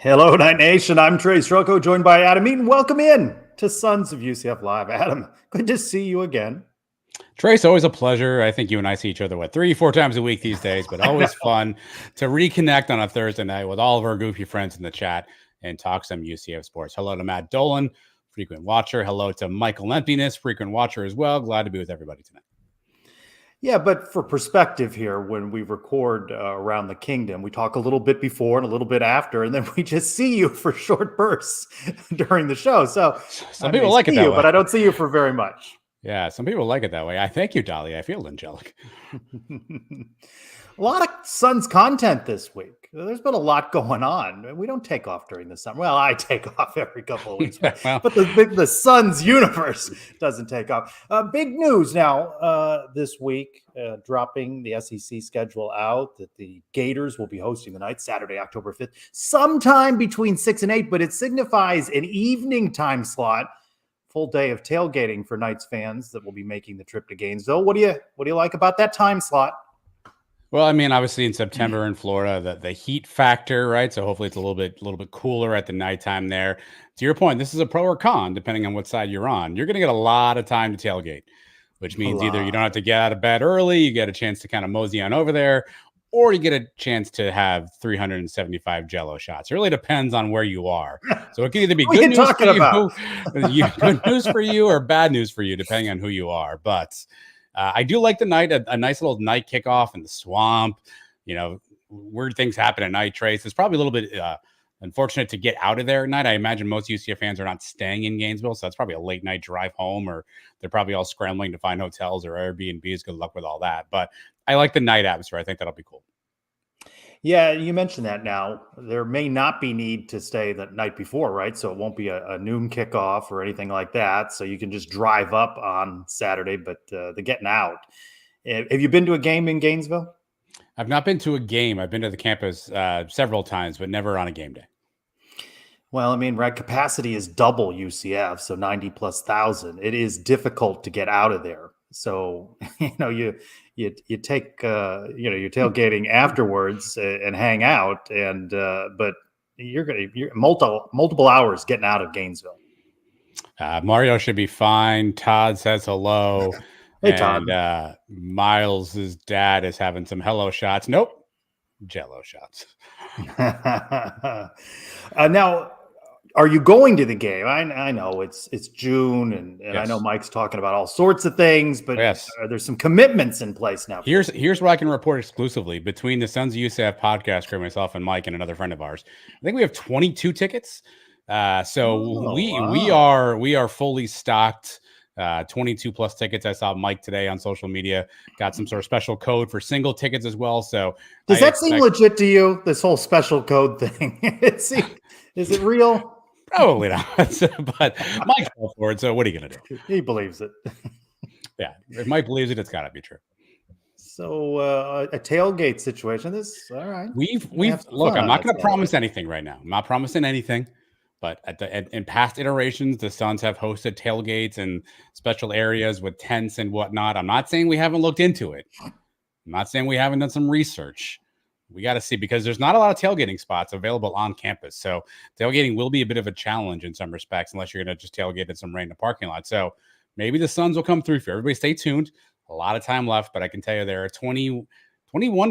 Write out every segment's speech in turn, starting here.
Hello, Night Nation. I'm Trey Strelko, joined by Adam Eaton. Welcome in to Sons of UCF Live. Adam, good to see you again. Trace, always a pleasure. I think you and I see each other, 3-4 times a week these days, but always fun to reconnect on a Thursday night with all of our goofy friends in the chat and talk some UCF sports. Hello to Matt Dolan, frequent watcher. Hello to Michael Emptiness, frequent watcher as well. Glad to be with everybody tonight. Yeah, but for perspective here, when we record around the kingdom, we talk a little bit before and a little bit after, and then we just see you for short bursts during the show. So some people like it that way, but I don't see you for very much. Yeah, some people like it that way. I thank you, Dolly. I feel angelic. A lot of Suns content this week. There's been a lot going on. We don't take off during the summer. Well, I take off every couple of weeks, but the Suns universe doesn't take off. Big news now this week, dropping the SEC schedule out that the Gators will be hosting the night, Saturday, October 5th, sometime between 6 and 8, but it signifies an evening time slot. Full day of tailgating for Knights fans that will be making the trip to Gainesville. What do you like about that time slot? Well, I mean, obviously in September in Florida, the heat factor, right? So hopefully it's a little bit cooler at the nighttime there. To your point, this is a pro or con, depending on what side you're on. You're going to get a lot of time to tailgate, which means either you don't have to get out of bed early, you get a chance to kind of mosey on over there, or you get a chance to have 375 Jello shots. It really depends on where you are. So it can either be good news for you, good news for you, or bad news for you, depending on who you are. But I do like the night, a nice little night kickoff in the swamp. You know, weird things happen at night, Trace. It's probably a little bit unfortunate to get out of there at night. I imagine most UCF fans are not staying in Gainesville, so that's probably a late night drive home, or they're probably all scrambling to find hotels or Airbnbs. Good luck with all that. But I like the night atmosphere. I think that'll be cool. Yeah, you mentioned that now. There may not be need to stay the night before, right? So it won't be a noon kickoff or anything like that. So you can just drive up on Saturday, but the getting out. Have you been to a game in Gainesville? I've not been to a game. I've been to the campus several times, but never on a game day. Well, I mean, right, capacity is double UCF, so 90,000+. It is difficult to get out of there. So, you take, you're tailgating afterwards and hang out, and but you're multiple hours getting out of Gainesville. Mario should be fine. Todd says hello. Hey, Todd. And Miles's dad is having some hello shots. Nope. Jello shots. Now, are you going to the game? I know it's June, and yes. I know Mike's talking about all sorts of things, but yes, there's some commitments in place now. Here's what I can report exclusively between the Sons of UCF podcast crew, myself and Mike and another friend of ours. I think we have 22 tickets. We are fully stocked. 22+ tickets. I saw Mike today on social media, got some sort of special code for single tickets as well. So does that seem legit to you? This whole special code thing? Is it real? Probably not. But Mike's all for it. So what are you going to do? He believes it. Yeah. If Mike believes it, it's got to be true. So a tailgate situation. This all right. We've look, I'm not going to promise anything right now. I'm not promising anything. But in past iterations, the Suns have hosted tailgates and special areas with tents and whatnot. I'm not saying we haven't looked into it. I'm not saying we haven't done some research. We got to see, because there's not a lot of tailgating spots available on campus. So tailgating will be a bit of a challenge in some respects, unless you're going to just tailgate in some random parking lot. So maybe the Suns will come through for everybody. Stay tuned. A lot of time left, but I can tell you there are 21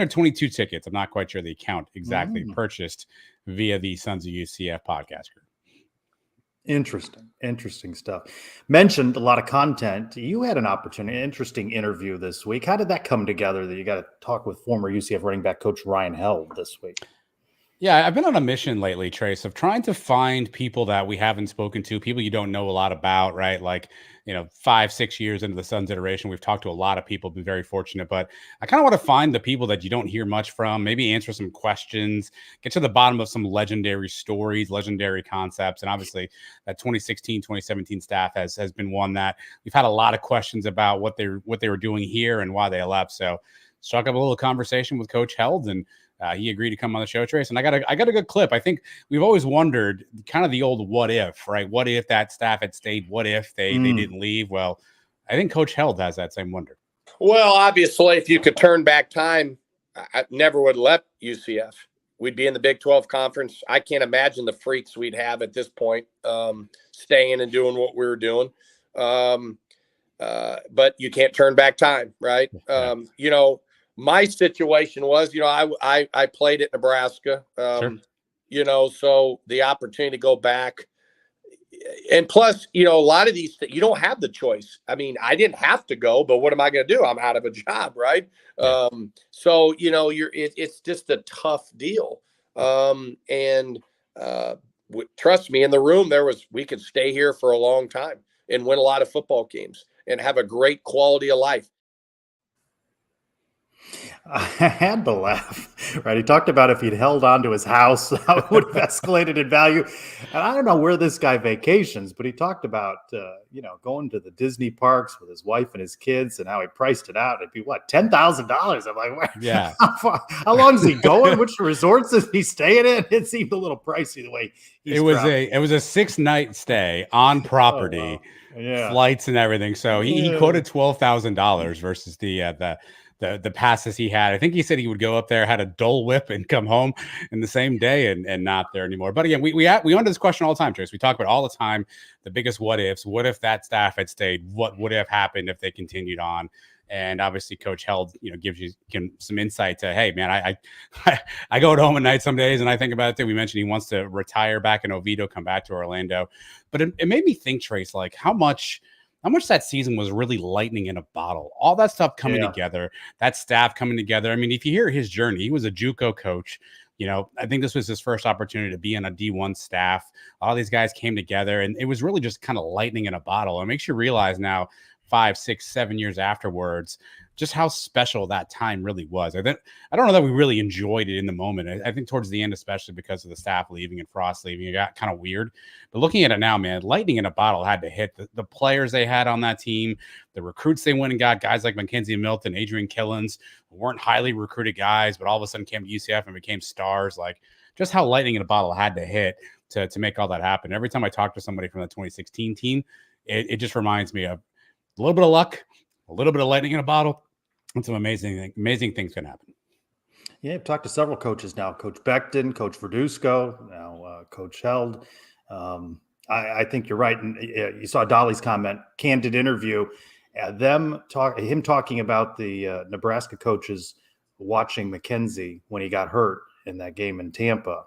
or 22 tickets. I'm not quite sure the count exactly purchased via the Sons of UCF podcast group. Interesting stuff. Mentioned a lot of content. You had an interesting interview this week. How did that come together that you got to talk with former UCF running back coach Ryan Held this week? Yeah, I've been on a mission lately, Trace, of trying to find people that we haven't spoken to, people you don't know a lot about, right? Like, 5-6 years into the Suns iteration, we've talked to a lot of people, been very fortunate, but I kind of want to find the people that you don't hear much from, maybe answer some questions, get to the bottom of some legendary stories, legendary concepts. And obviously that 2016, 2017 staff has been one that we've had a lot of questions about what they were doing here and why they left. So struck up a little conversation with Coach Held, and he agreed to come on the show, Trace. And I got a good clip. I think we've always wondered kind of the old what if, right? What if that staff had stayed? What if they didn't leave? Well, I think Coach Held has that same wonder. Well, obviously, if you could turn back time, I never would have left UCF. We'd be in the Big 12 conference. I can't imagine the freaks we'd have at this point, staying and doing what we were doing. But you can't turn back time, right? Yeah. You know, my situation was, you know, I played at Nebraska, Sure. you know, so the opportunity to go back. And plus, you know, a lot of these you don't have the choice. I mean, I didn't have to go, but what am I going to do? I'm out of a job, right? Yeah. So you know, it's just a tough deal. And trust me, in the room we could stay here for a long time and win a lot of football games and have a great quality of life. I had to laugh, right? He talked about if he'd held on to his house, how it would have escalated in value. And I don't know where this guy vacations, but he talked about, you know, going to the Disney parks with his wife and his kids and how he priced it out. It'd be what, $10,000? I'm like, where, Yeah. how long is he going? Which resorts is he staying in? It seemed a little pricey the way it was a 6-night stay on property, oh, wow. Yeah, flights and everything. So he quoted $12,000 versus the passes he had. I think he said he would go up there, had a Dole Whip, and come home in the same day and not there anymore. But again, we wonder this question all the time, Trace. We talk about all the time the biggest what ifs. What if that staff had stayed? What would have happened if they continued on? And obviously, Coach Held, you know, gives you some insight to, hey, man, I go home at night some days and I think about it too. We mentioned he wants to retire back in Oviedo, come back to Orlando. But it made me think, Trace, like how much that season was really lightning in a bottle. All that stuff coming together, that staff coming together. I mean, if you hear his journey, he was a JUCO coach. You know, I think this was his first opportunity to be on a D1 staff. All these guys came together, and it was really just kind of lightning in a bottle. It makes you realize now, 5, 6, 7 years afterwards, just how special that time really was. I don't know that we really enjoyed it in the moment. I think towards the end, especially because of the staff leaving and Frost leaving, it got kind of weird. But looking at it now, man, lightning in a bottle had to hit the players they had on that team, the recruits they went and got, guys like Mackenzie Milton, Adrian Killens, who weren't highly recruited guys, but all of a sudden came to UCF and became stars. Like just how lightning in a bottle had to hit to make all that happen. Every time I talk to somebody from the 2016 team, it just reminds me of a little bit of luck, a little bit of lightning in a bottle, and some amazing things can happen. Yeah, I've talked to several coaches now. Coach Becton, Coach Verduzco, now Coach Held. I think you're right. And you saw Dolly's comment, candid interview. Him talking about the Nebraska coaches watching Mackenzie when he got hurt in that game in Tampa.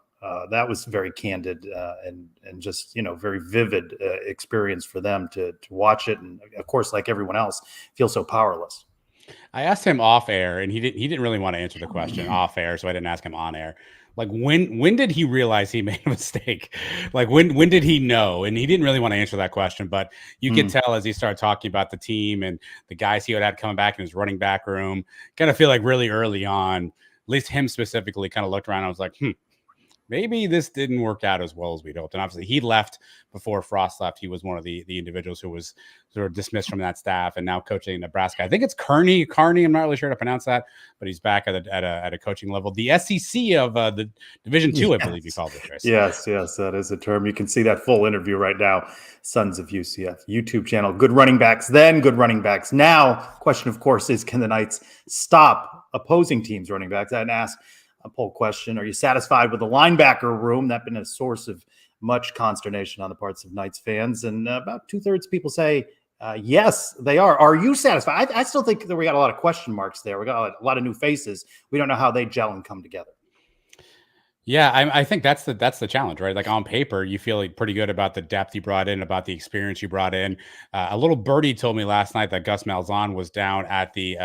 That was very candid and just, you know, very vivid experience for them to watch it. And of course, like everyone else, feel so powerless. I asked him off air and he didn't really want to answer the question off air. So I didn't ask him on air. Like when did he realize he made a mistake? Like when did he know? And he didn't really want to answer that question, but you could tell as he started talking about the team and the guys he had coming back in his running back room, kind of feel like really early on, at least him specifically, kind of looked around and was like, maybe this didn't work out as well as we'd hoped. And obviously he left before Frost left. He was one of the individuals who was sort of dismissed from that staff and now coaching in Nebraska. I think it's Kearney. I'm not really sure how to pronounce that, but he's back at a coaching level. The SEC of the Division II, I believe you called it, Chris. Yes, that is a term. You can see that full interview right now. Sons of UCF YouTube channel. Good running backs then, good running backs now. Question, of course, is can the Knights stop opposing teams' running backs? I asked a poll question. Are you satisfied with the linebacker room? That's been a source of much consternation on the parts of Knights fans. And about 2/3 of people say, yes, they are. Are you satisfied? I still think that we got a lot of question marks there. We got a lot of new faces. We don't know how they gel and come together. Yeah, I think that's the challenge, right? Like on paper, you feel like pretty good about the depth you brought in, about the experience you brought in. A little birdie told me last night that Gus Malzahn was down at the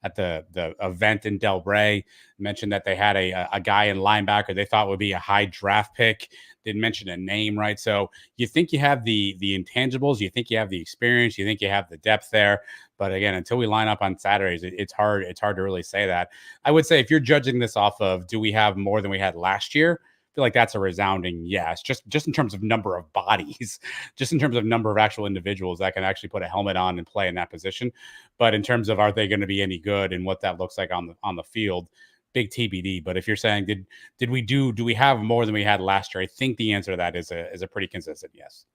event in Delray. Mentioned that they had a guy in linebacker they thought would be a high draft pick. Didn't mention a name, right? So you think you have the intangibles, you think you have the experience, you think you have the depth there. But again, until we line up on Saturdays, it's hard to really say that. I would say if you're judging this off of, do we have more than we had last year? I feel like that's a resounding yes, just in terms of number of bodies, just in terms of number of actual individuals that can actually put a helmet on and play in that position. But in terms of are they going to be any good and what that looks like on the field, big TBD. But if you're saying do we have more than we had last year? I think the answer to that is a pretty consistent yes.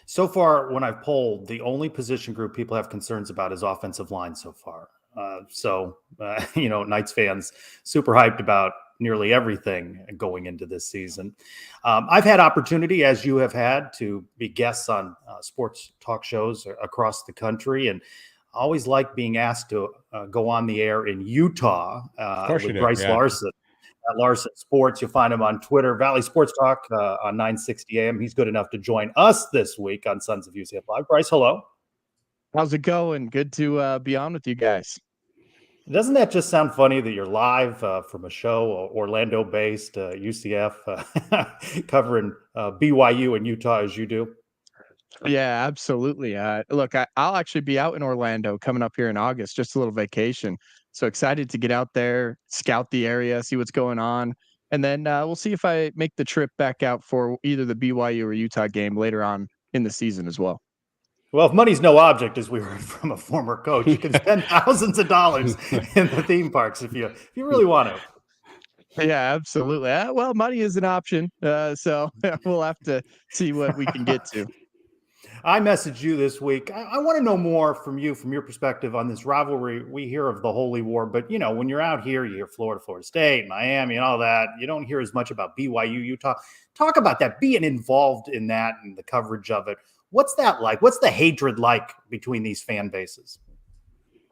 So far, when I've polled, the only position group people have concerns about is offensive line so far. Knights fans super hyped about nearly everything going into this season. I've had opportunity, as you have had, to be guests on sports talk shows across the country, and I always like being asked to go on the air in Utah with Bryce Larson at Larson Sports. You'll find him on Twitter, Valley Sports Talk on 960 AM. He's good enough to join us this week on Sons of UCF Live. Bryce, hello. How's it going? Good to be on with you guys. Doesn't that just sound funny that you're live from a show, Orlando-based UCF, covering BYU and Utah as you do? Yeah, absolutely. Look, I'll actually be out in Orlando coming up here in August, just a little vacation. So excited to get out there, scout the area, see what's going on. And then we'll see if I make the trip back out for either the BYU or Utah game later on in the season as well. Well, if money's no object, as we heard from a former coach, you can spend thousands of dollars in the theme parks if you really want to. Yeah, absolutely. Well, money is an option, so we'll have to see what we can get to. I messaged you this week. I want to know more from you, from your perspective on this rivalry. We hear of the Holy War, but when you're out here, you hear Florida State, Miami, and all that. You don't hear as much about BYU, Utah. Talk about that, being involved in that and the coverage of it. What's that like? What's the hatred like between these fan bases?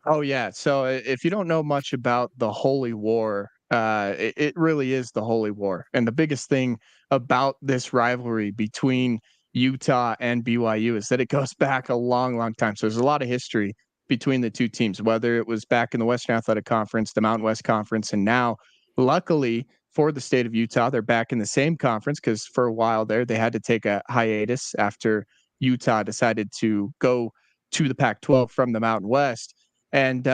Oh, yeah. So if you don't know much about the Holy War, it really is the Holy War. And the biggest thing about this rivalry between Utah and BYU is that it goes back a long, long time. So there's a lot of history between the two teams, whether it was back in the Western Athletic Conference, the Mountain West Conference, and now, luckily for the state of Utah, they're back in the same conference because for a while there, they had to take a hiatus after Utah decided to go to the Pac-12 from the Mountain West. And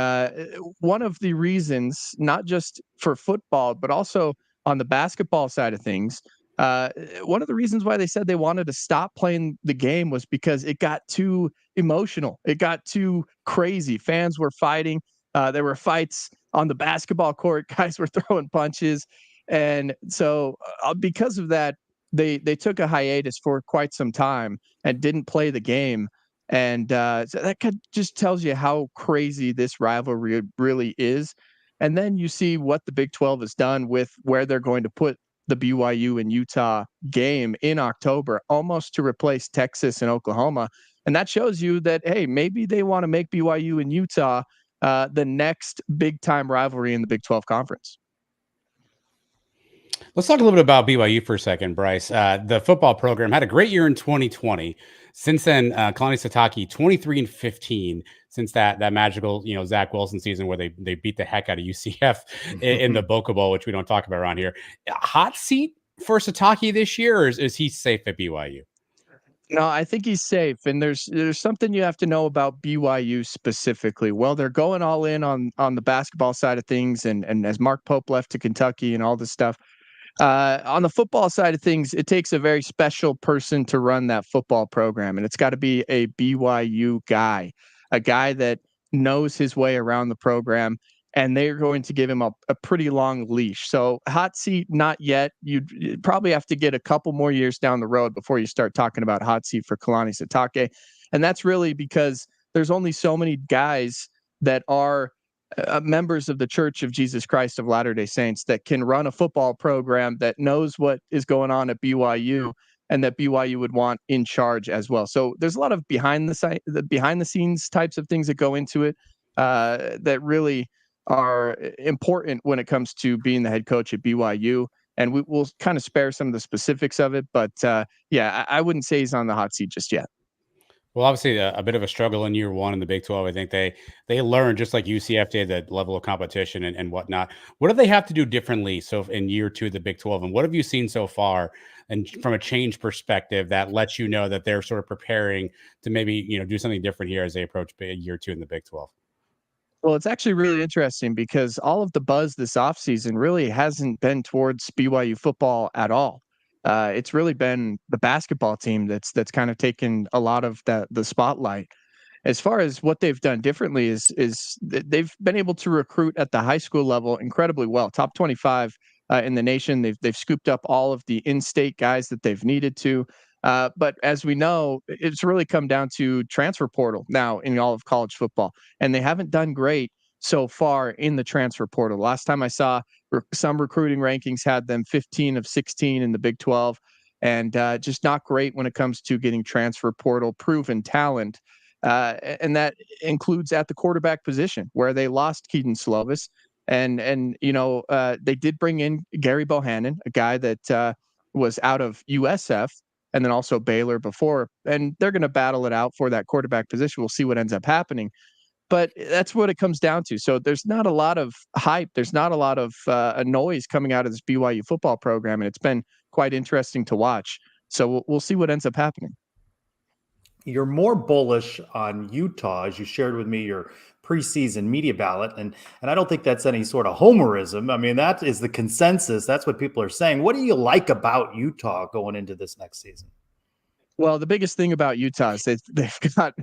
one of the reasons, not just for football, but also on the basketball side of things, one of the reasons why they said they wanted to stop playing the game was because it got too emotional. It got too crazy. Fans were fighting. There were fights on the basketball court. Guys were throwing punches. And so because of that, they took a hiatus for quite some time and didn't play the game. And so that just tells you how crazy this rivalry really is. And then you see what the Big 12 has done with where they're going to put the BYU and Utah game in October, almost to replace Texas and Oklahoma. And that shows you that, hey, maybe they want to make BYU and Utah the next big time rivalry in the Big 12 conference. Let's talk a little bit about BYU for a second, Bryce. The football program had a great year in 2020. Since then, Kalani Sitake 23-15 since that magical Zach Wilson season where they beat the heck out of UCF in the Boca Bowl, which we don't talk about around here. Hot seat for Sitake this year, or is he safe at BYU? No, I think he's safe. And there's something you have to know about BYU specifically. Well, they're going all in on the basketball side of things, and as Mark Pope left to Kentucky and all this stuff. On the football side of things, it takes a very special person to run that football program, and it's got to be a BYU guy, a guy that knows his way around the program, and they're going to give him a pretty long leash. So hot seat, not yet. You'd probably have to get a couple more years down the road before you start talking about hot seat for Kalani Sitake. And that's really because there's only so many guys that are members of the Church of Jesus Christ of Latter-day Saints that can run a football program that knows what is going on at BYU and that BYU would want in charge as well. So there's a lot of behind the scenes types of things that go into it that really are important when it comes to being the head coach at BYU. And we'll kind of spare some of the specifics of it. But yeah, I wouldn't say he's on the hot seat just yet. Well, obviously, a bit of a struggle in year one in the Big 12. I think they learned, just like UCF did, that level of competition and whatnot. What do they have to do differently so in year two of the Big 12? And what have you seen so far, and from a change perspective, that lets you know that they're sort of preparing to maybe do something different here as they approach year two in the Big 12? Well, it's actually really interesting because all of the buzz this offseason really hasn't been towards BYU football at all. It's really been the basketball team that's kind of taken a lot of the spotlight. As far as what they've done differently is they've been able to recruit at the high school level incredibly well. Top 25 in the nation. They've scooped up all of the in-state guys that they've needed to. But as we know, it's really come down to transfer portal now in all of college football, and they haven't done great so far in the transfer portal. Last time I saw some recruiting rankings had them 15 of 16 in the Big 12, and just not great when it comes to getting transfer portal proven talent. And that includes at the quarterback position, where they lost Keaton Slovis. And they did bring in Gary Bohannon, a guy that was out of USF and then also Baylor before, and they're going to battle it out for that quarterback position. We'll see what ends up happening. But that's what it comes down to. So there's not a lot of hype. There's not a lot of noise coming out of this BYU football program, and it's been quite interesting to watch. So we'll see what ends up happening. You're more bullish on Utah, as you shared with me your preseason media ballot, and I don't think that's any sort of homerism. I mean, that is the consensus. That's what people are saying. What do you like about Utah going into this next season? Well, the biggest thing about Utah is they've got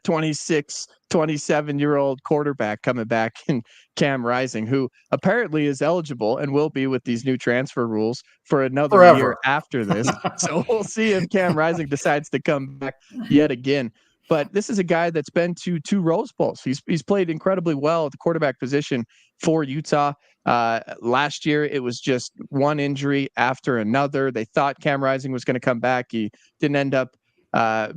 26, 27-year-old quarterback coming back in Cam Rising, who apparently is eligible and will be with these new transfer rules for another year after this. So we'll see if Cam Rising decides to come back yet again. But this is a guy that's been to 2 Rose Bowls. He's played incredibly well at the quarterback position for Utah. Last year, it was just one injury after another. They thought Cam Rising was going to come back. He didn't end up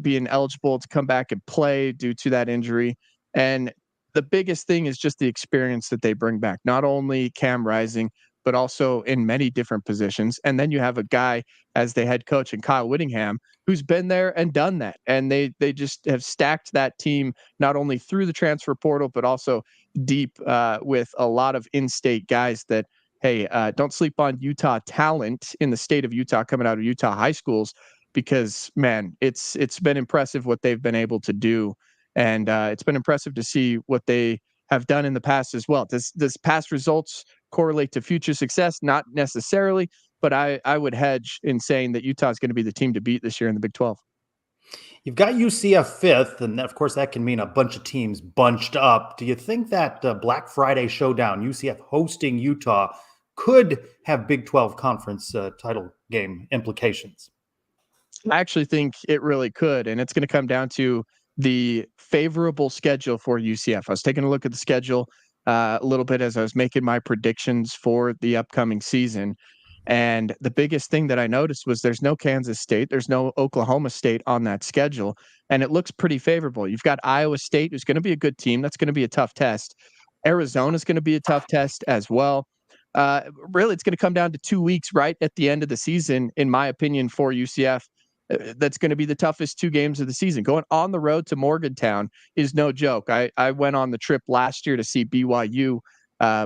being eligible to come back and play due to that injury. And the biggest thing is just the experience that they bring back, not only Cam Rising, but also in many different positions. And then you have a guy as the head coach in Kyle Whittingham, who's been there and done that. And they just have stacked that team, not only through the transfer portal, but also deep with a lot of in-state guys that, hey, don't sleep on Utah talent in the state of Utah coming out of Utah high schools, because, man, it's been impressive what they've been able to do. And it's been impressive to see what they have done in the past as well. Does past results correlate to future success? Not necessarily, but I would hedge in saying that Utah is going to be the team to beat this year in the Big 12. You've got UCF 5th, and of course that can mean a bunch of teams bunched up. Do you think that Black Friday showdown, UCF hosting Utah, could have Big 12 conference title game implications? I actually think it really could, and it's going to come down to the favorable schedule for UCF. I was taking a look at the schedule a little bit as I was making my predictions for the upcoming season. And the biggest thing that I noticed was there's no Kansas State, there's no Oklahoma State on that schedule, and it looks pretty favorable. You've got Iowa State, who's going to be a good team. That's going to be a tough test. Arizona is going to be a tough test as well. Really, it's going to come down to 2 weeks right at the end of the season, in my opinion, for UCF. That's going to be the toughest 2 games of the season. Going on the road to Morgantown is no joke. I went on the trip last year to see BYU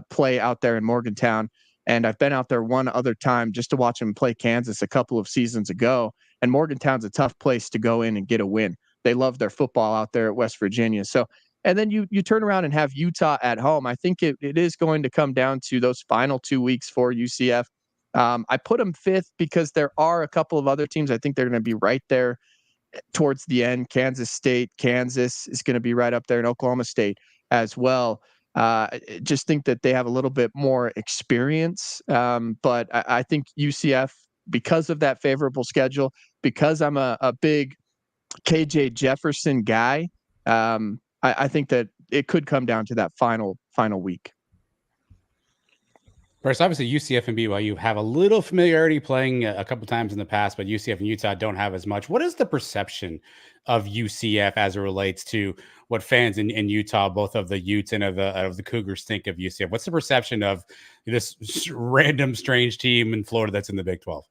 play out there in Morgantown, and I've been out there one other time just to watch them play Kansas a couple of seasons ago. And Morgantown's a tough place to go in and get a win. They love their football out there at West Virginia. So, and then you turn around and have Utah at home. I think it is going to come down to those final 2 weeks for UCF. I put them 5th because there are a couple of other teams I think they're going to be right there towards the end. Kansas State, Kansas is going to be right up there, and Oklahoma State as well. Just think that they have a little bit more experience. But I think UCF, because of that favorable schedule, because I'm a big KJ Jefferson guy, I think that it could come down to that final week. Bryce, obviously UCF and BYU have a little familiarity playing a couple times in the past, but UCF and Utah don't have as much. What is the perception of UCF as it relates to what fans in Utah, both of the Utes and of the Cougars, think of UCF? What's the perception of this random strange team in Florida that's in the Big 12?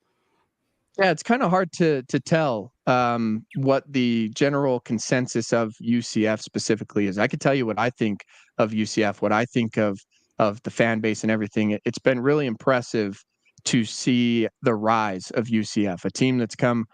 Yeah, it's kind of hard to tell what the general consensus of UCF specifically is. I could tell you what I think of UCF, what I think of the fan base and everything. It's been really impressive to see the rise of UCF, a team that's come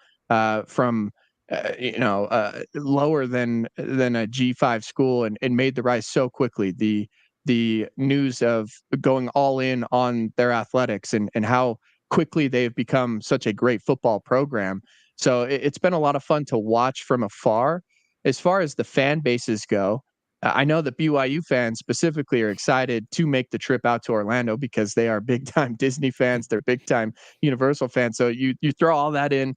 from lower than a G5 school and made the rise so quickly. The news of going all in on their athletics and how quickly they've become such a great football program. So it's been a lot of fun to watch from afar. As far as the fan bases go, I know that BYU fans specifically are excited to make the trip out to Orlando because they are big time Disney fans. They're big time Universal fans. So you throw all that in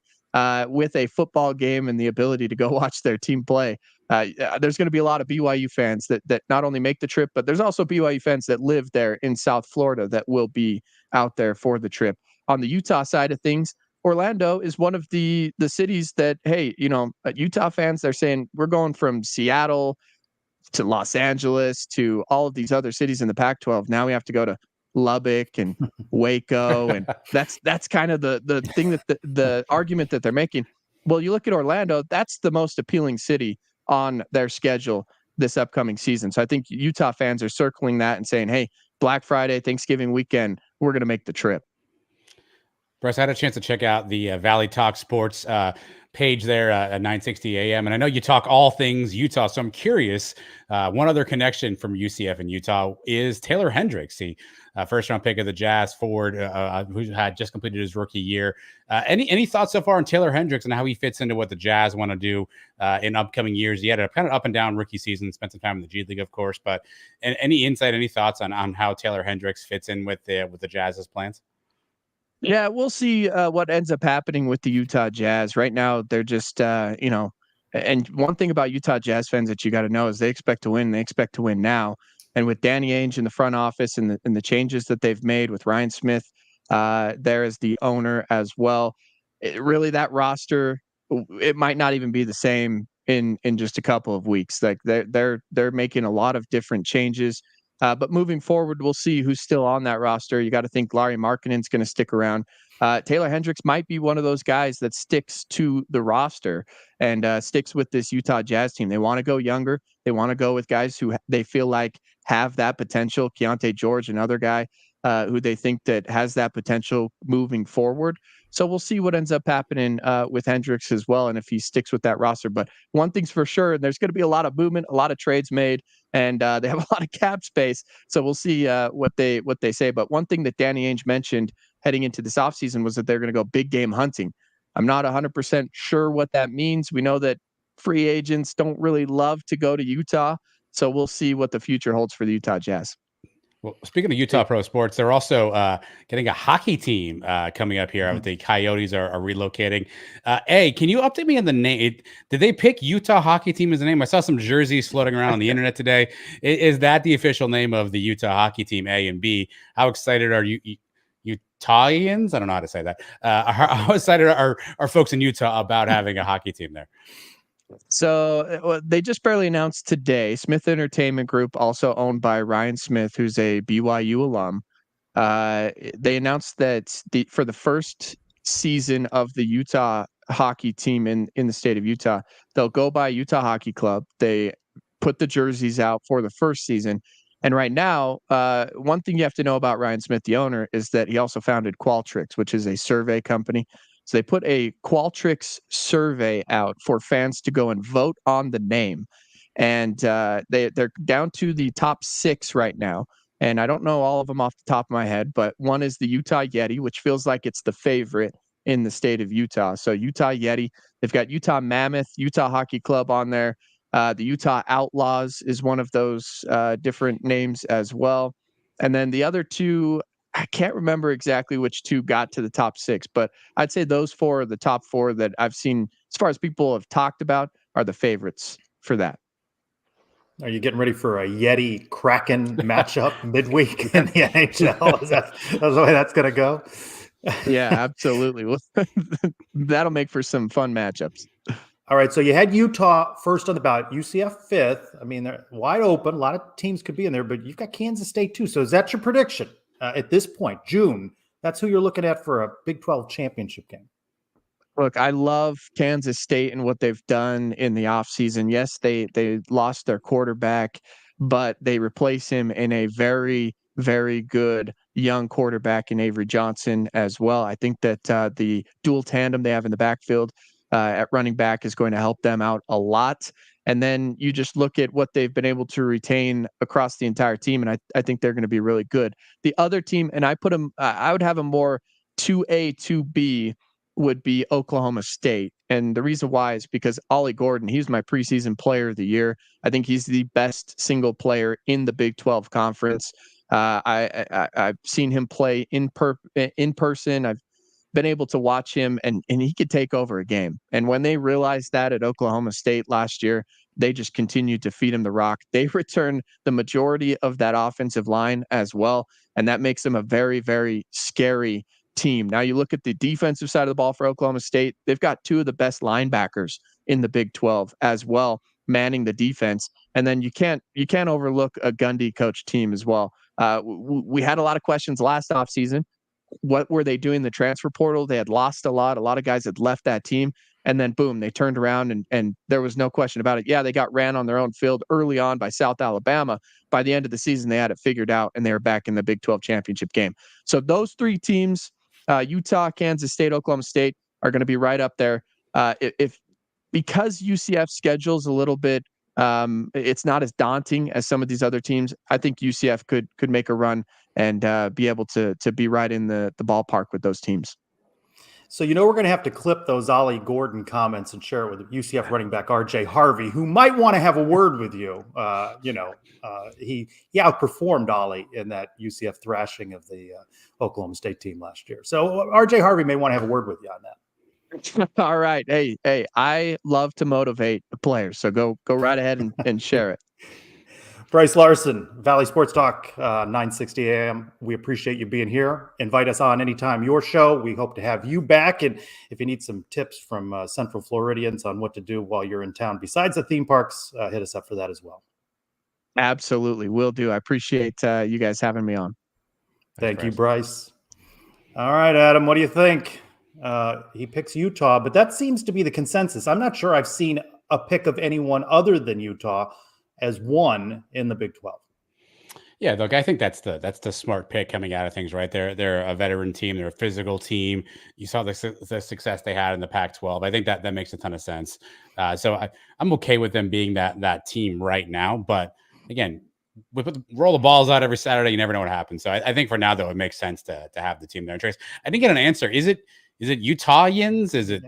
with a football game and the ability to go watch their team play. There's going to be a lot of BYU fans that not only make the trip, but there's also BYU fans that live there in South Florida that will be out there for the trip. On the Utah side of things, Orlando is one of the cities that, hey, Utah fans, they're saying we're going from Seattle to Los Angeles to all of these other cities in the Pac-12. Now we have to go to Lubbock and Waco, and that's kind of the thing that the argument that they're making. Well, you look at Orlando, that's the most appealing city on their schedule this upcoming season. So I think Utah fans are circling that and saying, hey, Black Friday, Thanksgiving weekend, we're going to make the trip. Bryce, I had a chance to check out the Valley Talk Sports page there at 960 AM. And I know you talk all things Utah, so I'm curious. One other connection from UCF and Utah is Taylor Hendricks, the first-round pick of the Jazz forward who had just completed his rookie year. Any thoughts so far on Taylor Hendricks and how he fits into what the Jazz want to do in upcoming years? He had a kind of up-and-down rookie season, spent some time in the G League, of course. But any insight, any thoughts on how Taylor Hendricks fits in with the Jazz's plans? Yeah, we'll see what ends up happening with the Utah Jazz. Right now, they're just, and one thing about Utah Jazz fans that you got to know is they expect to win. They expect to win now. And with Danny Ainge in the front office and the changes that they've made with Ryan Smith there as the owner as well, really that roster, it might not even be the same in just a couple of weeks. Like they're making a lot of different changes. But moving forward, we'll see who's still on that roster. You got to think Larry Markkanen's going to stick around. Taylor Hendricks might be one of those guys that sticks to the roster and sticks with this Utah Jazz team. They want to go younger. They want to go with guys who they feel like have that potential. Keontae George, another guy who they think that has that potential moving forward. So we'll see what ends up happening with Hendricks as well, and if he sticks with that roster. But one thing's for sure, there's going to be a lot of movement, a lot of trades made, and they have a lot of cap space. So we'll see what they say. But one thing that Danny Ainge mentioned heading into this offseason was that they're going to go big game hunting. I'm not 100% sure what that means. We know that free agents don't really love to go to Utah. So we'll see what the future holds for the Utah Jazz. Well, speaking of Utah Pro Sports, they're also getting a hockey team coming up here. The Coyotes are relocating. Can you update me on the name? Did they pick Utah hockey team as a name? I saw some jerseys floating around on the internet today. Is that the official name of the Utah hockey team, A? And B, how excited are you Utahians? I don't know how to say that. How excited are folks in Utah about having a hockey team there? So they just barely announced today, Smith Entertainment Group, also owned by Ryan Smith, who's a BYU alum. They announced that for the first season of the Utah hockey team in the state of Utah, they'll go by Utah Hockey Club. They put the jerseys out for the first season. And right now, one thing you have to know about Ryan Smith, the owner, is that he also founded Qualtrics, which is a survey company. So they put a Qualtrics survey out for fans to go and vote on the name. And they're down to the top 6 right now. And I don't know all of them off the top of my head, but one is the Utah Yeti, which feels like it's the favorite in the state of Utah. So Utah Yeti, they've got Utah Mammoth, Utah Hockey Club on there. The Utah Outlaws is one of those different names as well. And then the other two, I can't remember exactly which two got to the top 6, but I'd say those 4 are the top 4 that I've seen as far as people have talked about are the favorites for that. Are you getting ready for a Yeti Kraken matchup midweek in the NHL? Is that the way that's going to go? Yeah, absolutely. That'll make for some fun matchups. All right, so you had Utah first on the ballot, UCF 5th. I mean, they're wide open. A lot of teams could be in there, but you've got Kansas State too. So is that your prediction at this point, June? That's who you're looking at for a Big 12 championship game. Look, I love Kansas State and what they've done in the offseason. Yes, they lost their quarterback, but they replace him in a very, very good young quarterback in Avery Johnson as well. I think that the dual tandem they have in the backfield at running back is going to help them out a lot. And then you just look at what they've been able to retain across the entire team, and I think they're going to be really good. The other team, and I put them, I would have them more 2A, 2B, would be Oklahoma State. And the reason why is because Ollie Gordon, he's my preseason player of the year. I think he's the best single player in the Big 12 conference. I've seen him play in person. been able to watch him, and he could take over a game. And when they realized that at Oklahoma State last year, they just continued to feed him the rock. They return the majority of that offensive line as well, and that makes them a very, very scary team. Now you look at the defensive side of the ball for Oklahoma State. They've got two of the best linebackers in the Big 12 as well, manning the defense. And then you can't overlook a Gundy coach team as well. We had a lot of questions last offseason. What were they doing in the transfer portal? They had lost a lot. A lot of guys had left that team. And then boom, they turned around and there was no question about it. Yeah, they got ran on their own field early on by South Alabama. By the end of the season, they had it figured out and they were back in the Big 12 championship game. So those three teams, Utah, Kansas State, Oklahoma State, are going to be right up there. Because UCF's schedule is a little bit, it's not as daunting as some of these other teams. I think UCF could make a run and be able to be right in the ballpark with those teams. So, we're going to have to clip those Ollie Gordon comments and share it with UCF running back RJ Harvey, who might want to have a word with you. He outperformed Ollie in that UCF thrashing of the Oklahoma State team last year. So RJ Harvey may want to have a word with you on that. All right. Hey, I love to motivate the players. So go right ahead and share it. Bryce Larson, Valley Sports Talk, 9:60 a.m. We appreciate you being here. Invite us on anytime your show. We hope to have you back. And if you need some tips from Central Floridians on what to do while you're in town besides the theme parks, hit us up for that as well. Absolutely. Will do. I appreciate you guys having me on. Thank you, Bryce. All right, Adam, what do you think? He picks Utah, but that seems to be the consensus. I'm not sure I've seen a pick of anyone other than Utah as one in the Big 12. Yeah, look, I think that's the smart pick coming out of things, right? They're a veteran team, they're a physical team. You saw the success they had in the Pac-12. I think that makes a ton of sense. So I'm okay with them being that team right now. But again, we roll the balls out every Saturday. You never know what happens. So I think for now, though, it makes sense to have the team there. Trace, I didn't get an answer. Is it Utahians? Is it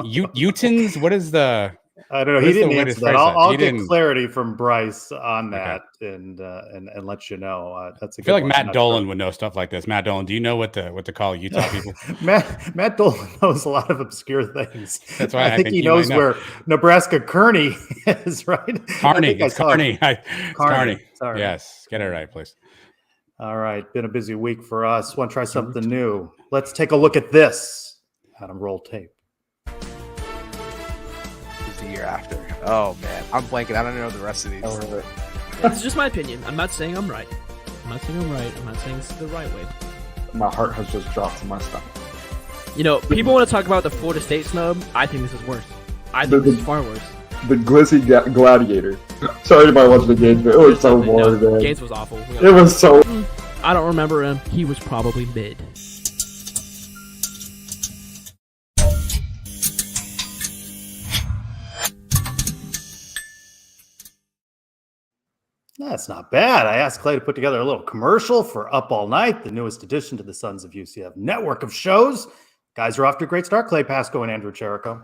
Utahns? What is the? I don't know. He didn't answer that. I'll get clarity from Bryce on that and let you know. That's a. I feel like Matt Dolan would know stuff like this. Matt Dolan, do you know what to call Utah people? Matt Dolan knows a lot of obscure things. That's why I think he knows where Nebraska Kearney is, right? Kearney. Kearney. Sorry. Yes, get it right, please. All right, been a busy week for us. Want to try something new? Let's take a look at this. Adam, roll tape. The year after. Oh man, I'm blanking. I don't know the rest of these. It's just my opinion. I'm not saying I'm right. I'm not saying it's the right way. My heart has just dropped in my stomach. People want to talk about the Florida State snub. I think this is worse. I think this is far worse. The Glizzy Gladiator. Sorry if I watched the game, but it was so boring, man. Gaines was awful. It was so. I don't remember him. He was probably mid. That's not bad. I asked Clay to put together a little commercial for Up All Night, the newest addition to the Sons of UCF network of shows. Guys are off to a great start. Clay Pasco and Andrew Cherico.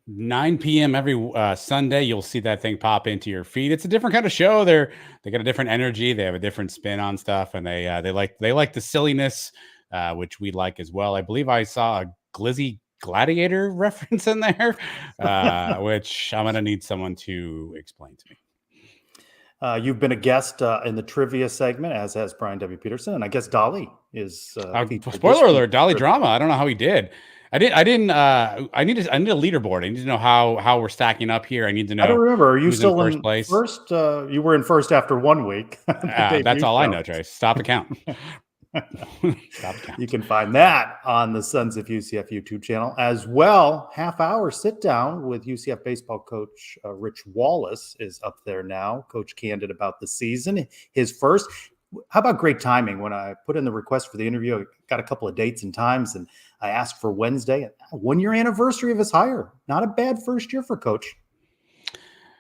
9 p.m. every Sunday, you'll see that thing pop into your feed. It's a different kind of show. They got a different energy. They have a different spin on stuff, and they like the silliness, which we like as well. I believe I saw a Glizzy Gladiator reference in there, which I'm gonna need someone to explain to me. You've been a guest in the trivia segment, as has Brian W. Peterson, and I guess Dolly is. Spoiler alert: Dolly drama. I don't know how he did. I need a leaderboard. I need to know how we're stacking up here. I need to know. I don't remember. Are you still in first place? First, you were in first after 1 week. That's all I know, Trace. Stop the count. You can find that on the Sons of UCF YouTube channel as well. Half-hour sit-down with UCF baseball coach Rich Wallace is up there now. Coach candid about the season, his first. How about great timing? When I put in the request for the interview, I got a couple of dates and times, and I asked for Wednesday, 1 year anniversary of his hire. Not a bad first year for Coach.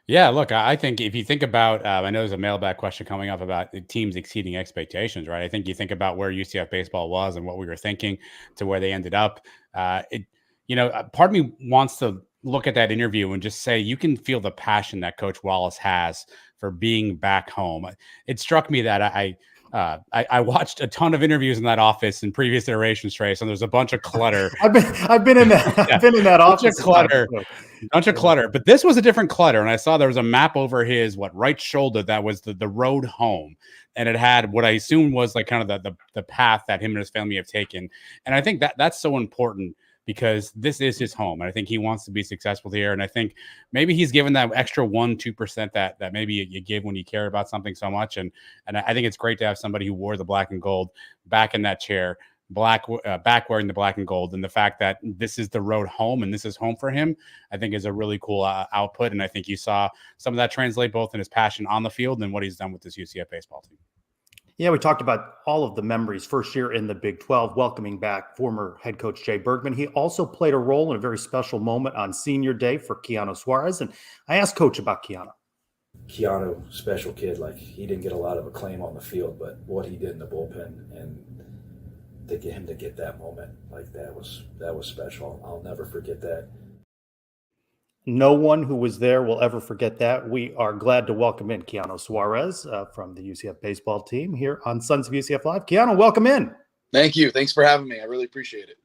Yeah, look, I think if you think about, I know there's a mailbag question coming up about the teams exceeding expectations, right? I think you think about where UCF baseball was and what we were thinking to where they ended up. Part of me wants to look at that interview and just say, you can feel the passion that Coach Wallace has for being back home. It struck me that I watched a ton of interviews in that office in previous iterations, Trace, and there's a bunch of clutter. I've been in that I've been in that office. Bunch of clutter. But this was a different clutter, and I saw there was a map over his right shoulder that was the road home, and it had what I assume was like kind of the path that him and his family have taken. And I think that's so important, because this is his home, and I think he wants to be successful here. And I think maybe he's given that extra 1-2% that maybe you give when you care about something so much. And I think it's great to have somebody who wore the black and gold back in that chair, back wearing the black and gold. And the fact that this is the road home and this is home for him, I think is a really cool output. And I think you saw some of that translate both in his passion on the field and what he's done with this UCF baseball team. Yeah, we talked about all of the memories. First year in the Big 12, welcoming back former head coach Jay Bergman. He also played a role in a very special moment on senior day for Keano Suarez. And I asked Coach about Keano. Keano, special kid. Like, he didn't get a lot of acclaim on the field, but what he did in the bullpen, and to get him to get that moment, like, that was special. I'll never forget that. No one who was there will ever forget that. We are glad to welcome in Keano Suarez from the UCF baseball team here on Sons of UCF Live. Keano, welcome in. Thank you. Thanks for having me. I really appreciate it.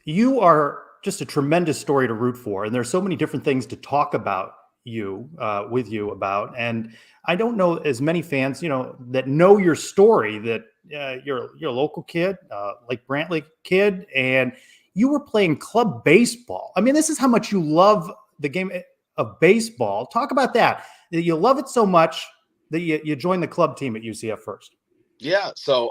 You are just a tremendous story to root for, and there's so many different things to talk about with you about. And I don't know as many fans, that know your story, that you're a local kid, Lake Brantley kid, and you were playing club baseball. I mean, this is how much you love the game of baseball. Talk about that. You love it so much that you joined the club team at UCF first. Yeah. So,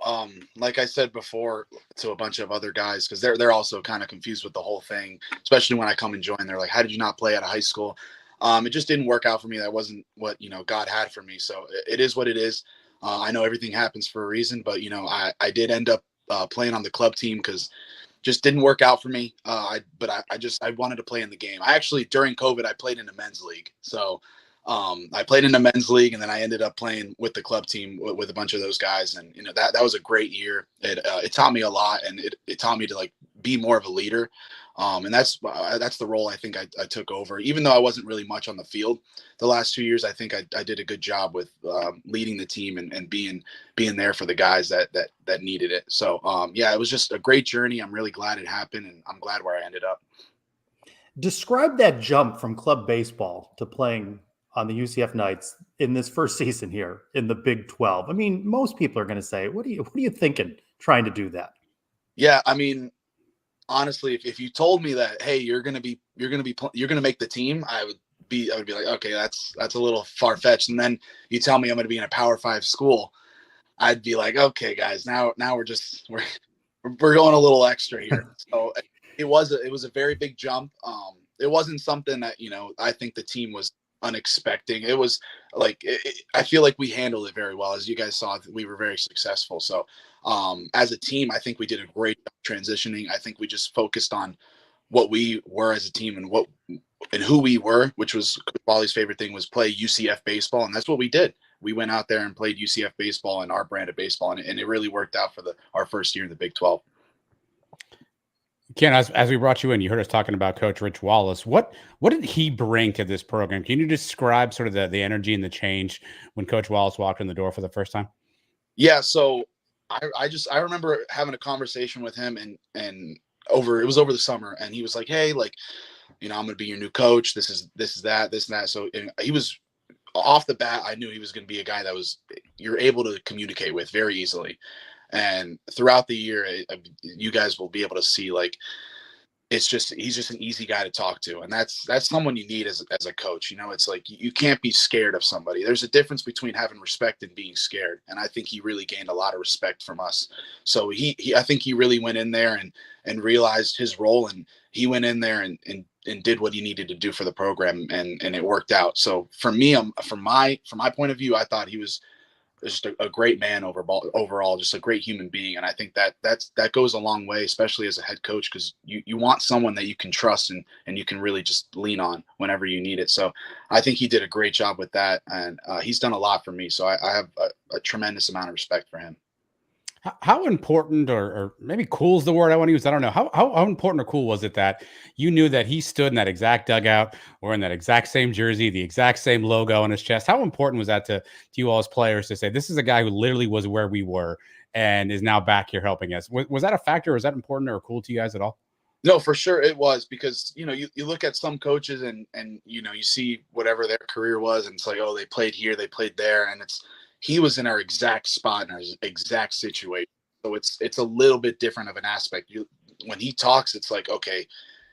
like I said before to a bunch of other guys, because they're also kind of confused with the whole thing, especially when I come and join. They're like, "How did you not play out of high school?" It just didn't work out for me. That wasn't what God had for me. So it is what it is. I know everything happens for a reason, but I did end up playing on the club team because just didn't work out for me. I wanted to play in the game. I actually, during COVID, I played in a men's league. So I played in a men's league, and then I ended up playing with the club team with a bunch of those guys. And, that was a great year. It taught me a lot, and it taught me to be more of a leader. And that's the role I think I took over, even though I wasn't really much on the field the last 2 years. I think I did a good job with leading the team and being there for the guys that needed it. So it was just a great journey. I'm really glad it happened, and I'm glad where I ended up. Describe that jump from club baseball to playing on the UCF Knights in this first season here in the Big 12. I mean, most people are going to say, what are you thinking trying to do that? Yeah. I mean, honestly, if you told me that, hey, you're going to make the team, I would be like, okay, that's a little far fetched. And then you tell me I'm going to be in a Power 5 school, I'd be like, okay, guys, now we're going a little extra here. So it was a very big jump. It wasn't something that, I think the team was unexpected. It was like, I feel like we handled it very well. As you guys saw, we were very successful. So as a team, I think we did a great job transitioning. I think we just focused on what we were as a team and who we were, which was Wally's favorite thing, was play UCF baseball. And that's what we did. We went out there and played UCF baseball and our brand of baseball. And it really worked out for our first year in the Big 12. Ken, as we brought you in, you heard us talking about Coach Rich Wallace. What did he bring to this program? Can you describe sort of the energy and the change when Coach Wallace walked in the door for the first time? Yeah, so I remember having a conversation with him and it was over the summer, and he was like, "Hey, I'm going to be your new coach. This is that, this and that." So he was off the bat. I knew he was going to be a guy that you're able to communicate with very easily. And throughout the year, you guys will be able to see he's just an easy guy to talk to, and that's someone you need as a coach. It's like you can't be scared of somebody. There's a difference between having respect and being scared, and I think he really gained a lot of respect from us. So I think he really went in there and realized his role, and he went in there and did what he needed to do for the program, and it worked out. So for me, from my point of view, I thought he was just a great man overall, just a great human being. And I think that goes a long way, especially as a head coach, because you want someone that you can trust and you can really just lean on whenever you need it. So I think he did a great job with that, and he's done a lot for me. So I have a tremendous amount of respect for him. How important or maybe cool is the word I want to use? I don't know. How important or cool was it that you knew that he stood in that exact dugout wearing that exact same jersey, the exact same logo on his chest? How important was that to you all as players to say, this is a guy who literally was where we were and is now back here helping us? Was that a factor? Was that important or cool to you guys at all? No, for sure it was, because, you look at some coaches and, you see whatever their career was, and it's like, oh, they played here, they played there. And he was in our exact spot in our exact situation. So it's a little bit different of an aspect. When he talks, it's like, okay,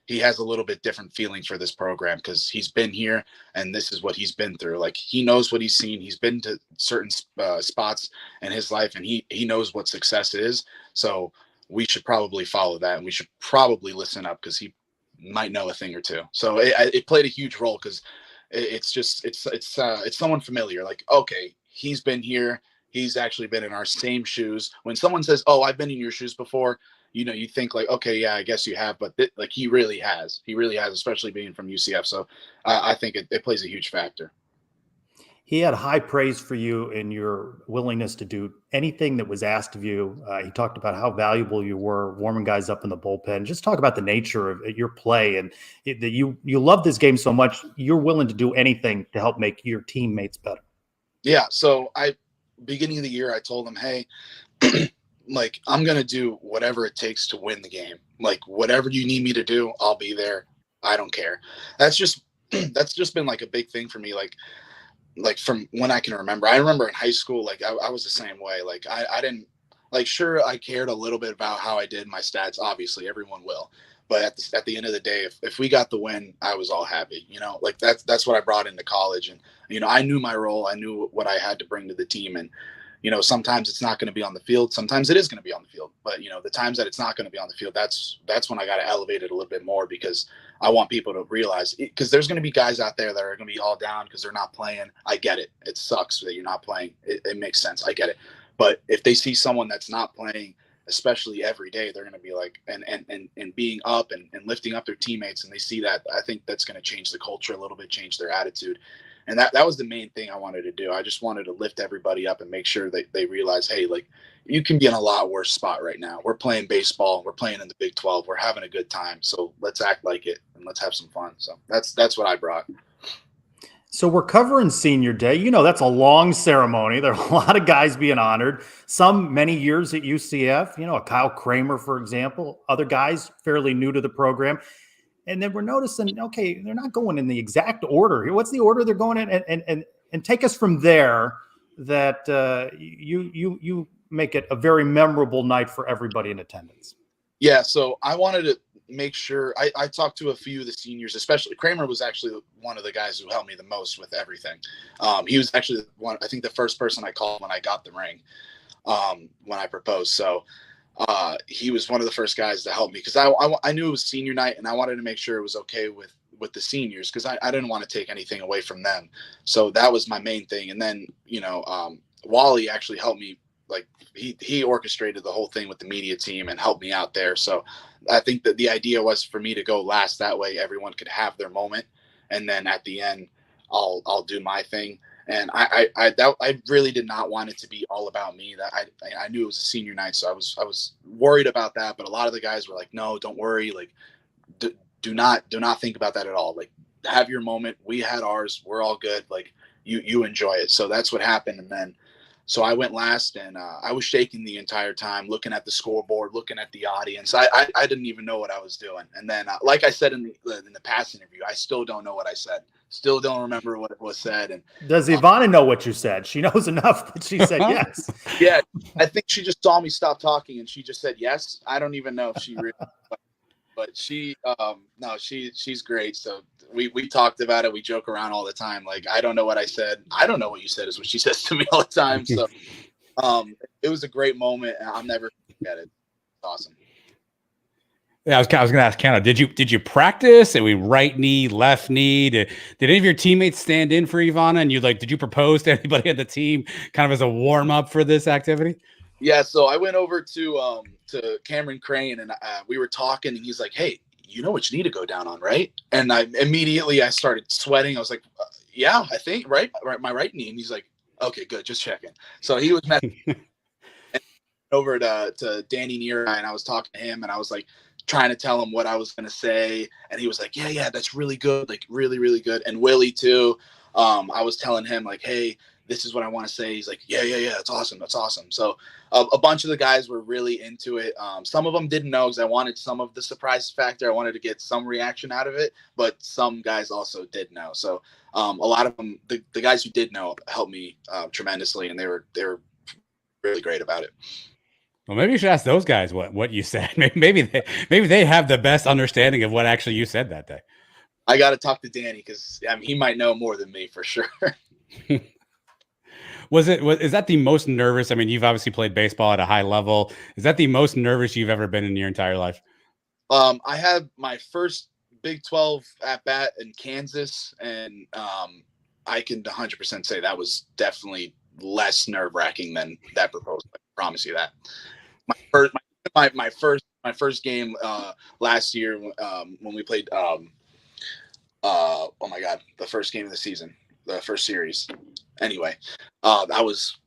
he has a little bit different feeling for this program because he's been here and this is what he's been through. Like, he knows what he's seen. He's been to certain spots in his life, and he knows what success is. So we should probably follow that, and we should probably listen up because he might know a thing or two. So it played a huge role, because it's someone familiar. Like, okay, he's been here. He's actually been in our same shoes. When someone says, oh, I've been in your shoes before, you think like, okay, yeah, I guess you have, but like he really has, especially being from UCF. So I think it plays a huge factor. He had high praise for you in your willingness to do anything that was asked of you. He talked about how valuable you were warming guys up in the bullpen. Just talk about the nature of your play, and that you love this game so much, you're willing to do anything to help make your teammates better. Yeah. So beginning of the year, I told him, hey, like, I'm going to do whatever it takes to win the game. Like, whatever you need me to do, I'll be there. I don't care. That's just been like a big thing for me. Like from when I can remember. I remember in high school, like I was the same way. Like I didn't, like, sure, I cared a little bit about how I did my stats. Obviously everyone will, but at the end of the day, if we got the win, I was all happy, like that's what I brought into college. And, I knew my role. I knew what I had to bring to the team. And, sometimes it's not going to be on the field. Sometimes it is going to be on the field, but the times that it's not going to be on the field, that's when I got to elevate it a little bit more, because I want people to realize, because there's going to be guys out there that are going to be all down because they're not playing. I get it. It sucks that you're not playing. It makes sense. I get it. But if they see someone that's not playing, especially every day, they're going to be like, and being up and lifting up their teammates, and they see that, I think that's going to change the culture a little bit, change their attitude. And that was the main thing I wanted to do. I just wanted to lift everybody up and make sure that they realize, hey, like, you can be in a lot worse spot right now. We're playing baseball. We're playing in the Big 12. We're having a good time. So let's act like it and let's have some fun. So that's what I brought. So we're covering senior day. That's a long ceremony. There are a lot of guys being honored. Some many years at UCF, a Kyle Kramer, for example, other guys fairly new to the program. And then we're noticing, okay, they're not going in the exact order here. What's the order they're going in? And take us from there, that you make it a very memorable night for everybody in attendance. Yeah, so I wanted to make sure I talked to a few of the seniors, especially Kramer was actually one of the guys who helped me the most with everything. He was actually I think the first person I called when I got the ring, when I proposed. So he was one of the first guys to help me, because I knew it was senior night, and I wanted to make sure it was okay with the seniors, because I didn't want to take anything away from them. So that was my main thing. And then, Wally actually helped me. Like, he orchestrated the whole thing with the media team and helped me out there. So I think that the idea was for me to go last. That way everyone could have their moment. And then at the end, I'll do my thing. And I really did not want it to be all about me. That I knew it was a senior night, so I was worried about that. But a lot of the guys were like, "No, don't worry. Like, do not think about that at all. Like, have your moment. We had ours. We're all good. Like, you enjoy it." So that's what happened. And then, so I went last, and I was shaking the entire time, looking at the scoreboard, looking at the audience. I didn't even know what I was doing. And then, like I said in the past interview, I still don't know what I said. Still don't remember what was said. And does Ivana know what you said? She knows enough that she said yes. Yeah, I think she just saw me stop talking and she just said yes. I don't even know if she really, but she, no, she's great. So we talked about it. We joke around all the time. Like, I don't know what I said. I don't know what you said is what she says to me all the time. So it was a great moment, and I'll never forget it. It's awesome. Yeah, I was going to ask Keano, did you practice? And we right knee, left knee. Did any of your teammates stand in for Ivana? And did you propose to anybody on the team kind of as a warm up for this activity? Yeah, so I went over to Cameron Crane, and we were talking, and he's like, "Hey, you know what you need to go down on, right?" And I started sweating. I was like, "Yeah, I think right, my right knee." And he's like, "Okay, good, just checking." So he was messing. over to Danny Neary, and I was talking to him, and I was like trying to tell him what I was going to say. And he was like, yeah, that's really good. Like really, really good. And Willie too. I was telling him like, hey, this is what I want to say. He's like, yeah. That's awesome. That's awesome. So a bunch of the guys were really into it. Some of them didn't know because I wanted some of the surprise factor. I wanted to get some reaction out of it, but some guys also did know. So a lot of them, the guys who did know helped me tremendously. And they were really great about it. Well, maybe you should ask those guys what you said. Maybe they have the best understanding of what actually you said that day. I got to talk to Danny because he might know more than me for sure. Is that the most nervous? I mean, you've obviously played baseball at a high level. Is that the most nervous you've ever been in your entire life? I had my first Big 12 at bat in Kansas, and I can 100% say that was definitely less nerve-wracking than that proposal. I promise you that. My first game last year when we played oh my God, the first game of the season, the first series. Anyway, I was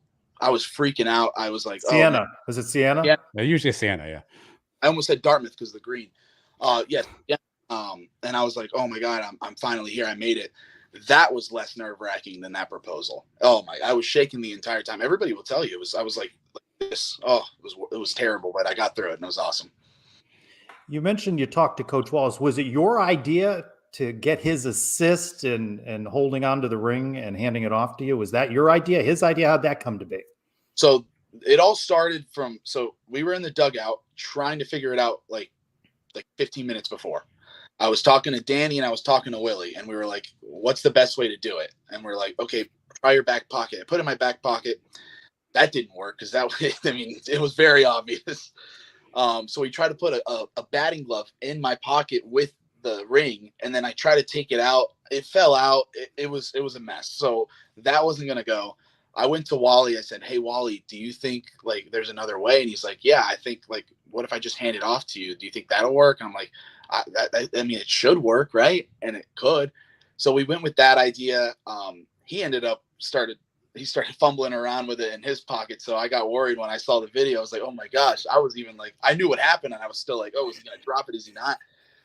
freaking out. I was like, Siena. Was it Siena? Yeah. Usually Siena, yeah. I almost said Dartmouth because of the green. Yes. Yeah. And I was like, oh my God, I'm finally here. I made it. That was less nerve-wracking than that proposal. Oh my, I was shaking the entire time. Everybody will tell you I was like this. Oh, it was terrible, but I got through it and it was awesome. You mentioned you talked to Coach Wallace. Was it your idea to get his assist and holding on to the ring and handing it off to you? Was that your idea, his idea? How'd that come to be? So it all started so we were in the dugout trying to figure it out like 15 minutes before. I was talking to Danny and I was talking to Willie, and we were like, what's the best way to do it? And we're like, okay, try your back pocket. I put it in my back pocket. That didn't work because it was very obvious. So we tried to put a batting glove in my pocket with the ring, and then I tried to take it out. It fell out. It was a mess. So that wasn't going to go. I went to Wally. I said, hey, Wally, do you think like there's another way? And he's like, yeah, I think like, what if I just hand it off to you? Do you think that'll work? And I'm like, I mean, it should work, right? And it could. So we went with that idea. He started fumbling around with it in his pocket. So I got worried when I saw the video. I was like, oh my gosh, I was even like, I knew what happened. And I was still like, oh, is he going to drop it? Is he not?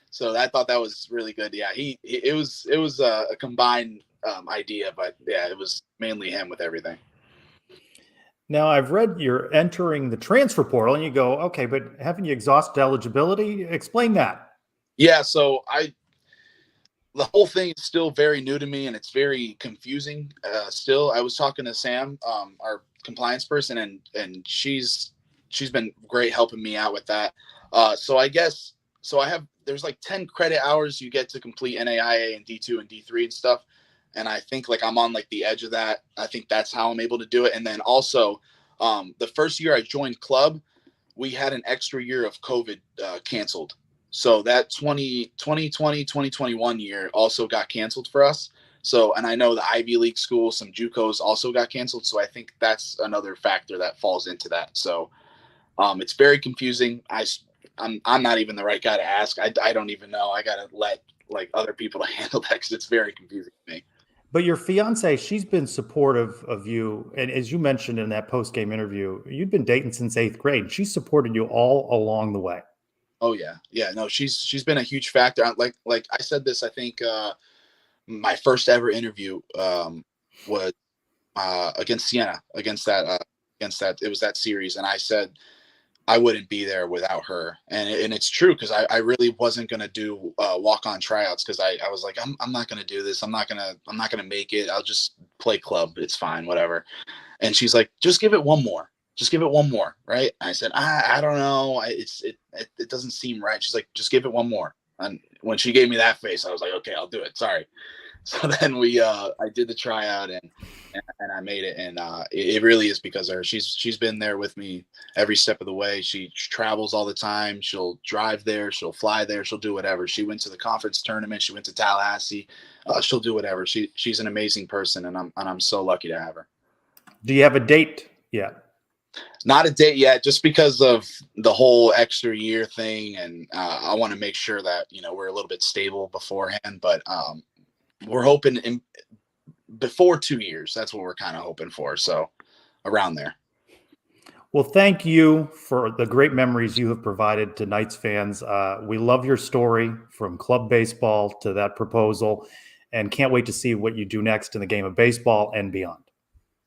So I thought that was really good. Yeah. It was a combined idea, but yeah, it was mainly him with everything. Now, I've read you're entering the transfer portal and you go, okay, but haven't you exhausted eligibility? Explain that. Yeah. So the whole thing is still very new to me and it's very confusing. Still, I was talking to Sam, our compliance person, and she's been great helping me out with that. There's like 10 credit hours you get to complete NAIA and D2 and D3 and stuff. And I think like I'm on like the edge of that. I think that's how I'm able to do it. And then also the first year I joined club, we had an extra year of COVID canceled. So that 2020, 2021 year also got canceled for us. So, and I know the Ivy League schools, some JUCOs also got canceled. So I think that's another factor that falls into that. So it's very confusing. I'm not even the right guy to ask. I don't even know. I got to let like other people to handle that because it's very confusing to me. But your fiance, she's been supportive of you. And as you mentioned in that post-game interview, you've been dating since 8th grade. She supported you all along the way. Oh yeah. Yeah. No, she's been a huge factor. Like I said this, I think my first ever interview was against Siena, against that, it was that series. And I said, I wouldn't be there without her. And it's true. Cause I really wasn't going to do walk-on tryouts. Cause I was like, I'm not going to do this. I'm not going to make it. I'll just play club. It's fine. Whatever. And she's like, just give it one more. Just give it one more. Right. And I said, I don't know. It doesn't seem right. She's like, just give it one more. And when she gave me that face, I was like, okay, I'll do it. Sorry. So then I did the tryout and I made it. And it really is because of her. She's been there with me every step of the way. She travels all the time. She'll drive there. She'll fly there. She'll do whatever. She went to the conference tournament. She went to Tallahassee. She'll do whatever. She's an amazing person. And I'm so lucky to have her. Do you have a date yet? Not a date yet, just because of the whole extra year thing. And I want to make sure that, we're a little bit stable beforehand, but we're hoping before 2 years. That's what we're kind of hoping for. So around there. Well, thank you for the great memories you have provided to Knights fans. We love your story from club baseball to that proposal, and can't wait to see what you do next in the game of baseball and beyond.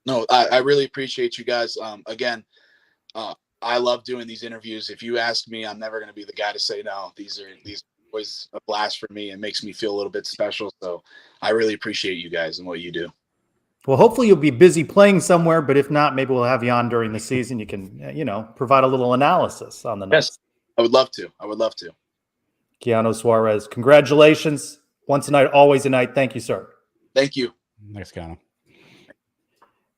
No, I really appreciate you guys. Again, I love doing these interviews. If you ask me, I'm never going to be the guy to say no. These are always a blast for me and makes me feel a little bit special. So I really appreciate you guys and what you do. Well, hopefully you'll be busy playing somewhere, but if not, maybe we'll have you on during the season. You can, provide a little analysis on the Knights. Yes, I would love to. Keano Suarez, congratulations. Once a night, always a night. Thank you, sir. Thank you. Thanks, Keano.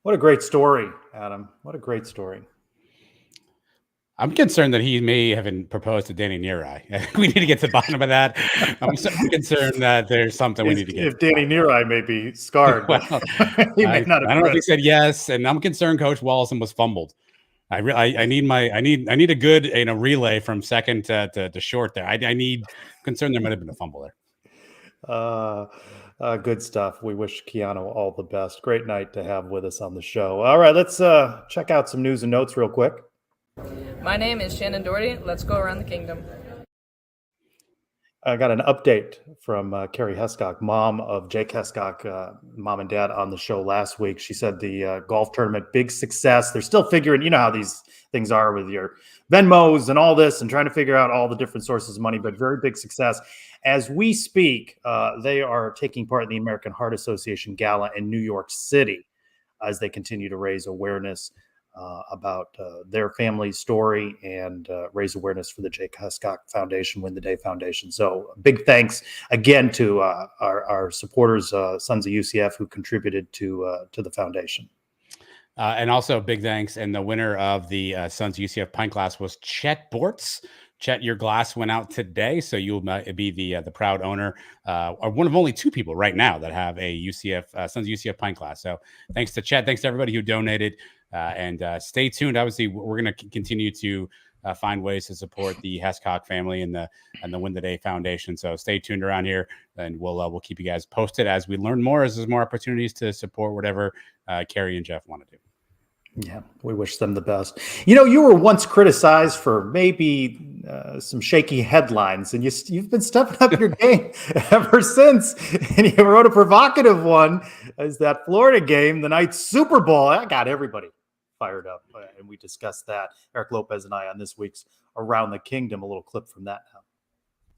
What a great story, Adam. What a great story. I'm concerned that he may have proposed to Danny Nearai. We need to get to the bottom of that. I'm concerned that there's something we need to get. If Danny Nearai may be scarred, well, he may not have. I don't know if he said yes, and I'm concerned Coach Wallace was fumbled. I need a good relay from second to short there. Concerned there might have been a fumble there. Good stuff. We wish Keano all the best. Great night to have with us on the show. All right, let's check out some news and notes real quick. My name is Shannon Doherty. Let's go around the kingdom. I got an update from Carrie Hescock, mom of Jake Hescock, mom and dad on the show last week. She said the golf tournament, big success. They're still figuring, you know how these things are with your Venmos and all this and trying to figure out all the different sources of money, but very big success. As we speak, they are taking part in the American Heart Association Gala in New York City as they continue to raise awareness about their family's story and raise awareness for the Jake Hescock Foundation, Win the Day Foundation. So big thanks again to our supporters, Sons of UCF, who contributed to the foundation. And also big thanks. And the winner of the Sons of UCF pint glass was Chet Bortz. Chet, your glass went out today, so you'll be the proud owner, or one of only two people right now that have a UCF Sons of UCF pint glass. So thanks to Chet, thanks to everybody who donated, and stay tuned. Obviously, we're going to continue to find ways to support the Hescock family and the Win the Day Foundation. So stay tuned around here, and we'll keep you guys posted as we learn more, as there's more opportunities to support whatever Carrie and Jeff want to do. Yeah, we wish them the best. You were once criticized for maybe some shaky headlines, and you've been stepping up your game ever since. And you wrote a provocative one as that Florida game, the Knights Super Bowl. That got everybody fired up, and we discussed that, Eric Lopez and I, on this week's Around the Kingdom. A little clip from that now.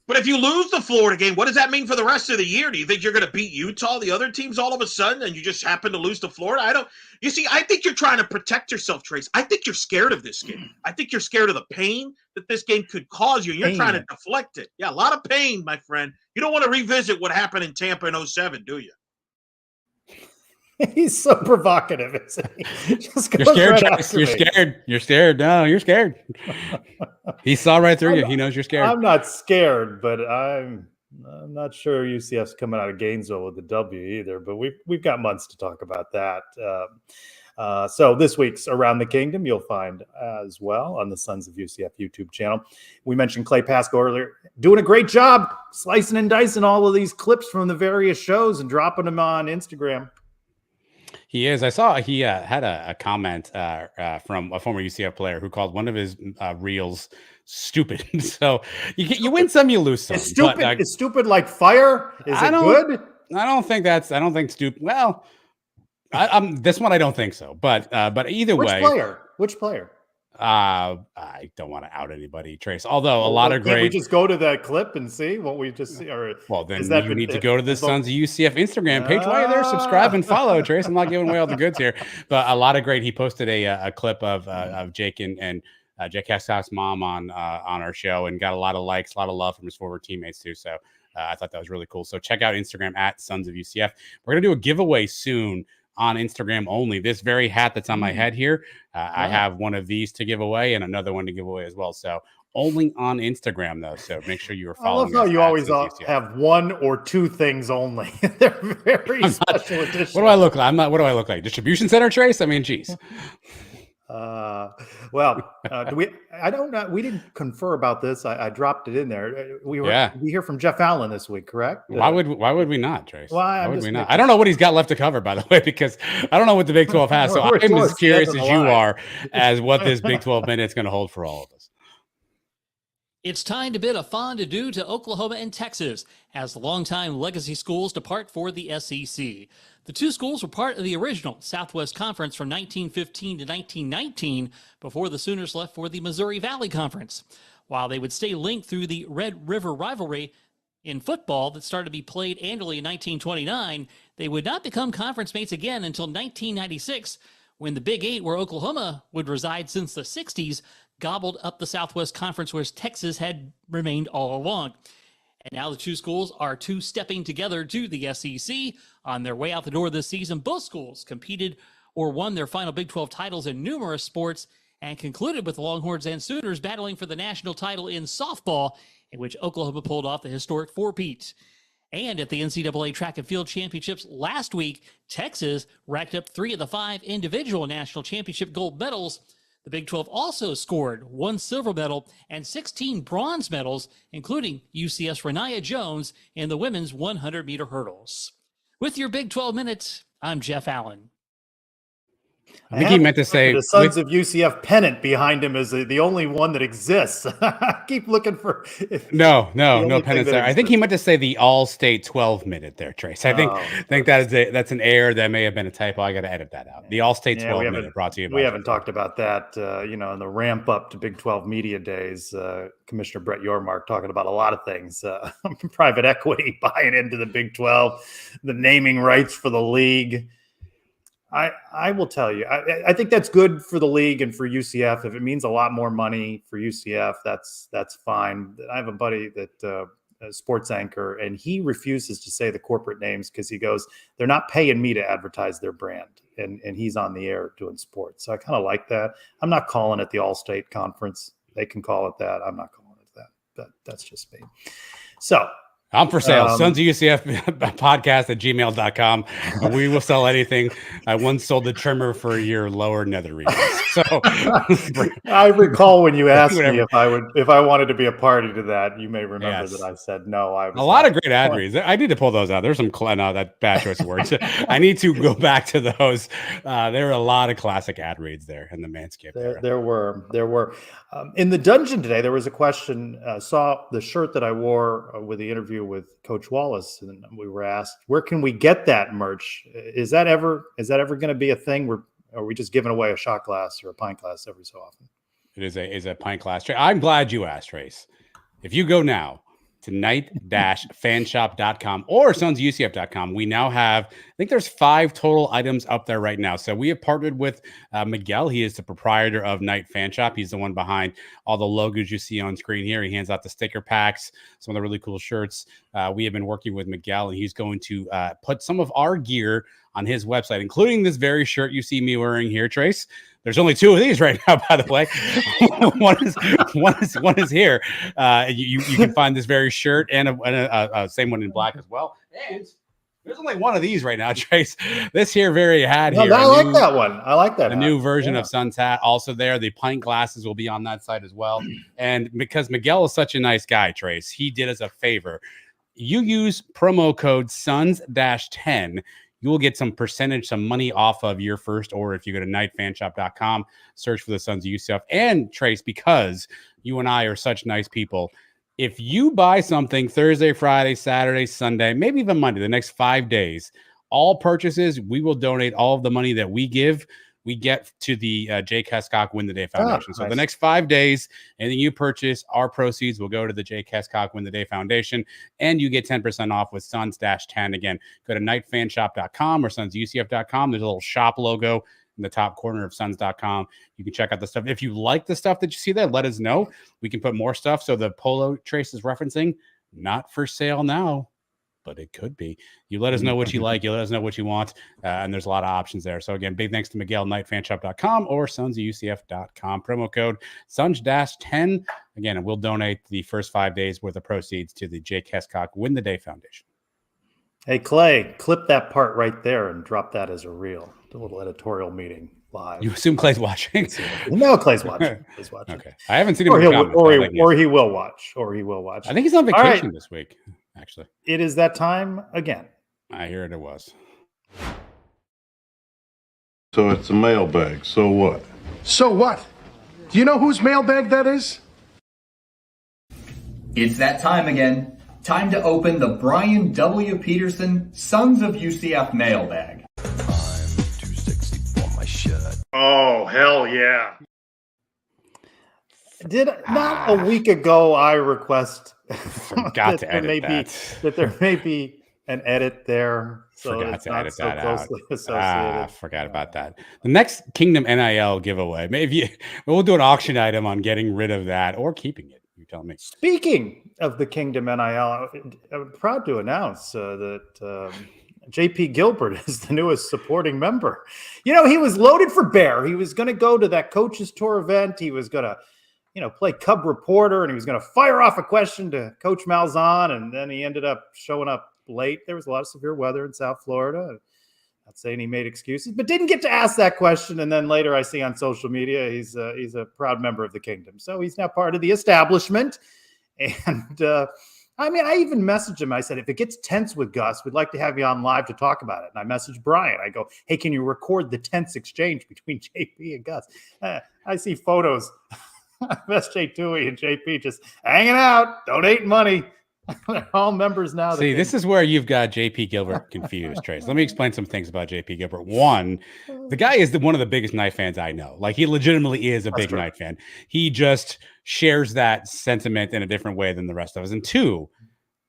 But if you lose the Florida game, what does that mean for the rest of the year? Do you think you're going to beat Utah, the other teams, all of a sudden, and you just happen to lose to Florida? I think you're trying to protect yourself, Trace. I think you're scared of this game. I think you're scared of the pain that this game could cause you, and you're trying to deflect it. Yeah, a lot of pain, my friend. You don't want to revisit what happened in Tampa in 2007, do you? He's so provocative, isn't he? You're scared, Trace. You're scared. You're scared. No, you're scared. He saw right through you. He knows you're scared. I'm not scared, but I'm not sure UCF's coming out of Gainesville with the W either. But we've got months to talk about that. So this week's Around the Kingdom you'll find as well on the Sons of UCF YouTube channel. We mentioned Clay Pasco earlier, doing a great job slicing and dicing all of these clips from the various shows and dropping them on Instagram. He is. I saw he had a comment from a former UCF player who called one of his reels stupid. So you win some, you lose some. It's stupid. But, it's stupid like fire. Is it good? I don't think stupid. Well, this one I don't think so. But either way. Which player? I don't want to out anybody, Trace. Although a lot of great. We just go to that clip and see what we just see. Or then you need to go to the Sons of UCF Instagram page. While you're there, subscribe and follow, Trace. I'm not giving away all the goods here, but a lot of great. He posted a clip of Jake and Jake Hescock's mom on our show and got a lot of likes, a lot of love from his former teammates too. So I thought that was really cool. So check out Instagram at Sons of UCF. We're gonna do a giveaway soon on Instagram only. This very hat that's on my head here, I have one of these to give away and another one to give away as well. So only on Instagram though. So make sure you are following. I love how you always have one or two things only. They're very special editions. What do I look like? What do I look like? Distribution center, Trace? I mean, geez. Do we? I don't know. We didn't confer about this. I dropped it in there. We hear from Jeff Allen this week, correct? Why would we not, Trace? Why would we not? I don't know what he's got left to cover, by the way, because I don't know what the Big 12 has. So I'm as curious as you are as what this Big 12 minute's going to hold for all of us. It's time to bid a fond-adieu to Oklahoma and Texas as the longtime legacy schools depart for the SEC. The two schools were part of the original Southwest Conference from 1915 to 1919 before the Sooners left for the Missouri Valley Conference. While they would stay linked through the Red River rivalry in football that started to be played annually in 1929, they would not become conference mates again until 1996, when the Big Eight, where Oklahoma would reside since the 60s, gobbled up the Southwest Conference, where Texas had remained all along. And now the two schools are two-stepping together to the SEC. On their way out the door this season, both schools competed or won their final Big 12 titles in numerous sports and concluded with the Longhorns and Sooners battling for the national title in softball, in which Oklahoma pulled off the historic four-peat. And at the NCAA Track and Field Championships last week, Texas racked up 3 of the 5 individual national championship gold medals. The Big 12 also scored 1 silver medal and 16 bronze medals, including UCF's Renaya Jones in the women's 100-meter hurdles. With your Big 12 minutes, I'm Jeff Allen. I think he meant to say the Sons of UCF pennant behind him is the only one that exists. I keep looking for no pennants there. I think he meant to say the All-State 12-minute there, Trace. I think that's an error. That may have been a typo. I got to edit that out. The All-State 12-minute brought to you by we haven't talked about that. In the ramp up to Big 12 media days, Commissioner Brett Yormark talking about a lot of things: private equity buying into the Big 12, the naming rights for the league. I will tell you, I think that's good for the league and for UCF. If it means a lot more money for UCF, that's fine. I have a buddy that a sports anchor, and he refuses to say the corporate names because he goes, they're not paying me to advertise their brand. And he's on the air doing sports. So I kind of like that. I'm not calling it the All-State Conference. They can call it that. I'm not calling it that. That's just me. So I'm for sale. Sons of UCF podcast at gmail.com. We will sell anything. I once sold the trimmer for a year lower nether regions. So I recall when you asked me if I wanted to be a party to that. You may remember that I said no. I was a lot of great ad reads. I need to pull those out. There's some that bad choice of words. I need to go back to those. There were a lot of classic ad reads there in the Manscaped. There were. In the dungeon today, there was a question. Saw the shirt that I wore with the interview with Coach Wallace, and we were asked, where can we get that merch? Is that ever going to be a thing? Are we just giving away a shot glass or a pint glass every so often? It is a pint glass. I'm glad you asked, Trace. If you go now to night-fanshop.com or sonsofUCF.com, we now have, I think there's 5 total items up there right now. So we have partnered with Miguel. He is the proprietor of Night Fan Shop. He's the one behind all the logos you see on screen here. He hands out the sticker packs, some of the really cool shirts. We have been working with Miguel, and he's going to put some of our gear on his website, including this very shirt you see me wearing here, Trace. There's only 2 of these right now, by the way. one is here. You can find this very shirt and a same one in black as well. And there's only one of these right now, Trace. This here very hat here. I like that one. I like that. A new version of Sun's hat also there. The pint glasses will be on that side as well. And because Miguel is such a nice guy, Trace, he did us a favor. You use promo code SUNS-10. You will get some money off of your first order if you go to nightfanshop.com, search for the Sons of UCF. And Trace, because you and I are such nice people, if you buy something Thursday, Friday, Saturday, Sunday, maybe even Monday, the next 5 days, all purchases, we will donate all of the money that we get to the Jake Hescock Win the Day Foundation. So the next 5 days, anything you purchase, our proceeds will go to the Jake Hescock Win the Day Foundation, and you get 10% off with Suns-10. Again, go to nightfanshop.com or sonsUCF.com. There's a little shop logo in the top corner of suns.com. You can check out the stuff. If you like the stuff that you see there, let us know. We can put more stuff. So the polo Trace is referencing, not for sale now, but it could be. You let us know what you like. You let us know what you want. And there's a lot of options there. So again, big thanks to Miguel, nightfanshop.com or sonsofUCF.com. Promo code SUNS-10. Again, and we'll donate the first 5 days worth of proceeds to the Jake Hescock Win the Day Foundation. Hey, Clay, clip that part right there and drop that as a reel. A little editorial meeting. live. You assume Clay's watching? No, Clay's watching. Clay's watching. Okay. I haven't seen him. Or, in the comments, but I like or he will watch. Or he will watch. I think he's on vacation this week, actually. It is that time again. I hear it was. So it's a mailbag. So what? So what? Do you know whose mailbag that is? It's that time again. Time to open the Brian W. Peterson Sons of UCF mailbag. I'm 260 for my shirt. Oh, hell yeah. Did not a week ago I request forgot to edit that there may be an edit there. So forgot to edit that out. Associated. Forgot about that. The next Kingdom NIL giveaway. Maybe we'll do an auction item on getting rid of that or keeping it. You tell me. Speaking of the Kingdom NIL, I'm proud to announce that JP Gilbert is the newest supporting member. You know, he was loaded for bear. He was going to go to that coaches tour event. He was going to, play Cub reporter, and he was going to fire off a question to Coach Malzahn, and then he ended up showing up late. There was a lot of severe weather in South Florida. Not saying he made excuses, but didn't get to ask that question. And then later I see on social media, he's a proud member of the Kingdom. So he's now part of the establishment. And I even messaged him. I said, if it gets tense with Gus, we'd like to have you on live to talk about it. And I messaged Brian. I go, hey, can you record the tense exchange between JP and Gus? I see photos of SJ Tui and JP just hanging out, donating money. They're all members now. See, this is where you've got JP Gilbert confused, Trace. Let me explain some things about JP Gilbert. One, the guy is one of the biggest Knight fans I know. Like, he legitimately is a big Knight fan. He just shares that sentiment in a different way than the rest of us. And two,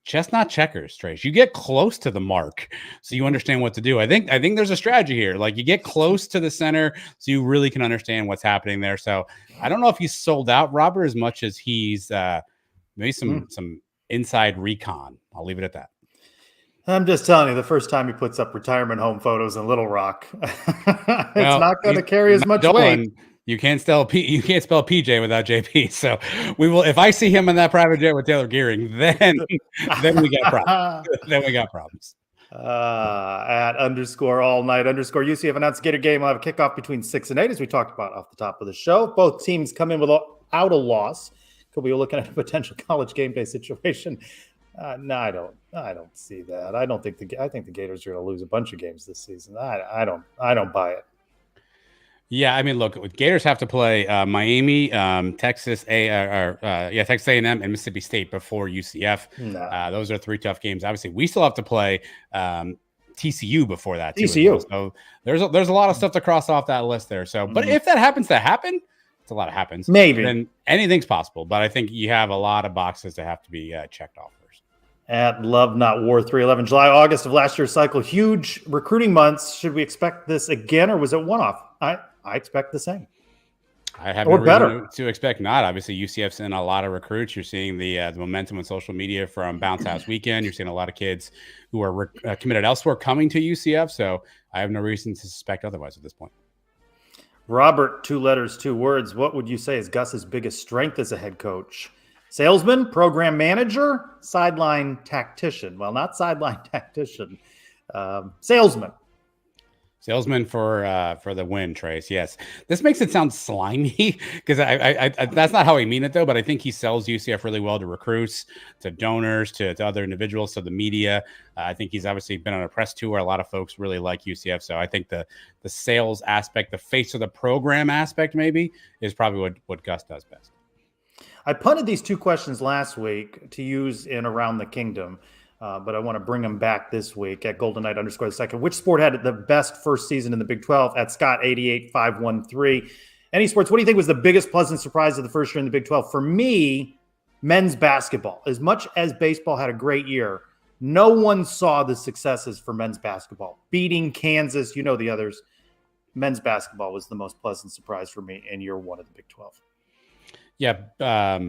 chestnut checkers, Trace. You get close to the mark so you understand what to do. I think there's a strategy here. Like, you get close to the center so you really can understand what's happening there. So I don't know if he's sold out, Robert, as much as he's maybe some inside recon. I'll leave it at that. I'm just telling you, the first time he puts up retirement home photos in Little Rock, it's not going to carry as much weight. You can't spell PJ without JP. So we will. If I see him in that private jet with Taylor Gearing, then we got problems. Then we got problems. At _all-night_ UCF announced Gator game will have a kickoff between 6 and 8, as we talked about off the top of the show. Both teams come in without a loss. Could we be looking at a potential college game day situation? No, I don't see that. I think the Gators are going to lose a bunch of games this season. I don't buy it. Yeah, I mean, look, Gators have to play Miami, Texas A&M, and Mississippi State before UCF. No. Those are 3 tough games. Obviously, we still have to play TCU before that. TCU. So there's a lot of stuff to cross off that list there. So, but if that happens to happen. A lot of happens. Maybe. Then anything's possible, but I think you have a lot of boxes that have to be checked off first. At Love Not War 311, July, August of last year's cycle, huge recruiting months. Should we expect this again, or was it one-off? I expect the same. I have no reason to expect not. Obviously, UCF's in a lot of recruits. You're seeing the momentum on social media from Bounce House Weekend. You're seeing a lot of kids who are committed elsewhere coming to UCF. So I have no reason to suspect otherwise at this point. Robert, 2 letters, 2 words. What would you say is Gus's biggest strength as a head coach? Salesman, program manager, sideline tactician. Well, not sideline tactician. Salesman. Salesman for the win, Trace. Yes, this makes it sound slimy because I that's not how I mean it though. But I think he sells UCF really well to recruits, to donors, to other individuals, to the media. I think he's obviously been on a press tour. A lot of folks really like UCF, so I think the sales aspect, the face of the program aspect, maybe is probably what Gus does best. I punted these 2 questions last week to use in Around the Kingdom. But I want to bring them back this week at Golden Knight _2. Which sport had the best first season in the Big 12? At Scott88513. Any sports, what do you think was the biggest pleasant surprise of the first year in the Big 12? For me, men's basketball. As much as baseball had a great year, no one saw the successes for men's basketball. Beating Kansas, the others. Men's basketball was the most pleasant surprise for me in year 1 of the Big 12. Yeah,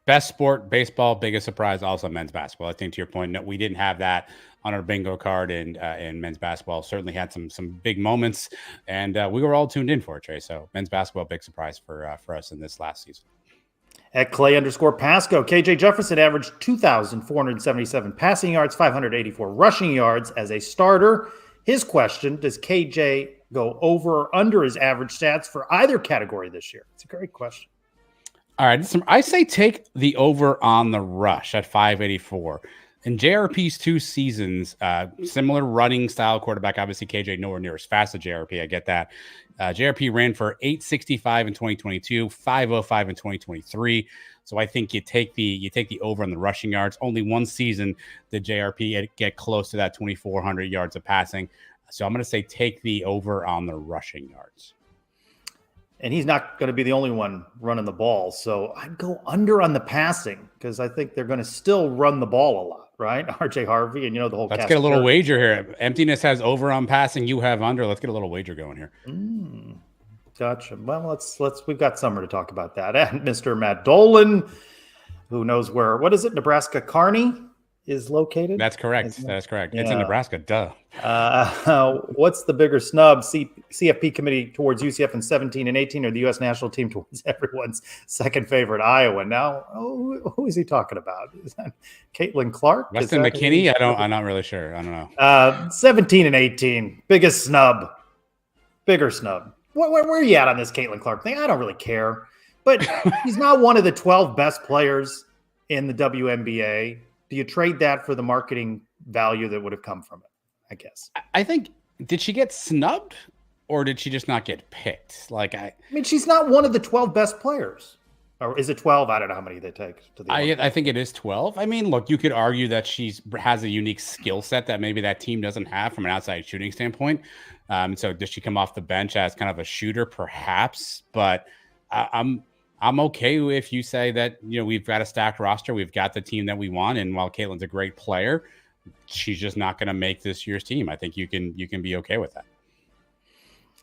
best sport, baseball, biggest surprise, also men's basketball. I think to your point, no, we didn't have that on our bingo card in men's basketball. Certainly had some big moments, and we were all tuned in for it, Trey. So men's basketball, big surprise for us in this last season. At Clay _Pasco, KJ Jefferson averaged 2,477 passing yards, 584 rushing yards as a starter. His question, does KJ go over or under his average stats for either category this year? It's a great question. All right. I say take the over on the rush at 584. In JRP's 2 seasons, similar running style quarterback, obviously KJ nowhere near as fast as JRP. I get that. JRP ran for 865 in 2022, 505 in 2023. So I think you take the over on the rushing yards. Only one season did JRP get close to that 2,400 yards of passing. So I'm going to say take the over on the rushing yards. And he's not going to be the only one running the ball. So I'd go under on the passing because I think they're going to still run the ball a lot, right? RJ Harvey and, the whole Let's get a little wager here. Emptiness has over on passing. You have under. Let's get a little wager going here. Gotcha. Well, we've got summer to talk about that. And Mr. Matt Dolan, who knows what is it? Nebraska Kearney is located. That's correct. That's correct. Yeah. It's in Nebraska. Duh. What's the bigger snub? CFP committee towards UCF in 17 and 18, or the U.S. national team towards everyone's second favorite Iowa? Now, who is he talking about? Is that Caitlin Clark? Weston McKinney? I'm not really sure. I don't know. 17 and 18, biggest snub, bigger snub. Where are you at on this Caitlin Clark thing? I don't really care, but he's not one of the 12 best players in the WNBA. Do you trade that for the marketing value that would have come from it? I guess. I think, did she get snubbed or did she just not get picked? I mean, she's not one of the 12 best players. Or is it 12? I don't know how many they take to the I think it is 12. I mean, look, you could argue that has a unique skill set that maybe that team doesn't have from an outside shooting standpoint. So does she come off the bench as kind of a shooter? Perhaps, but I'm okay if you say that, we've got a stacked roster. We've got the team that we want. And while Caitlin's a great player, she's just not going to make this year's team. I think you can be okay with that.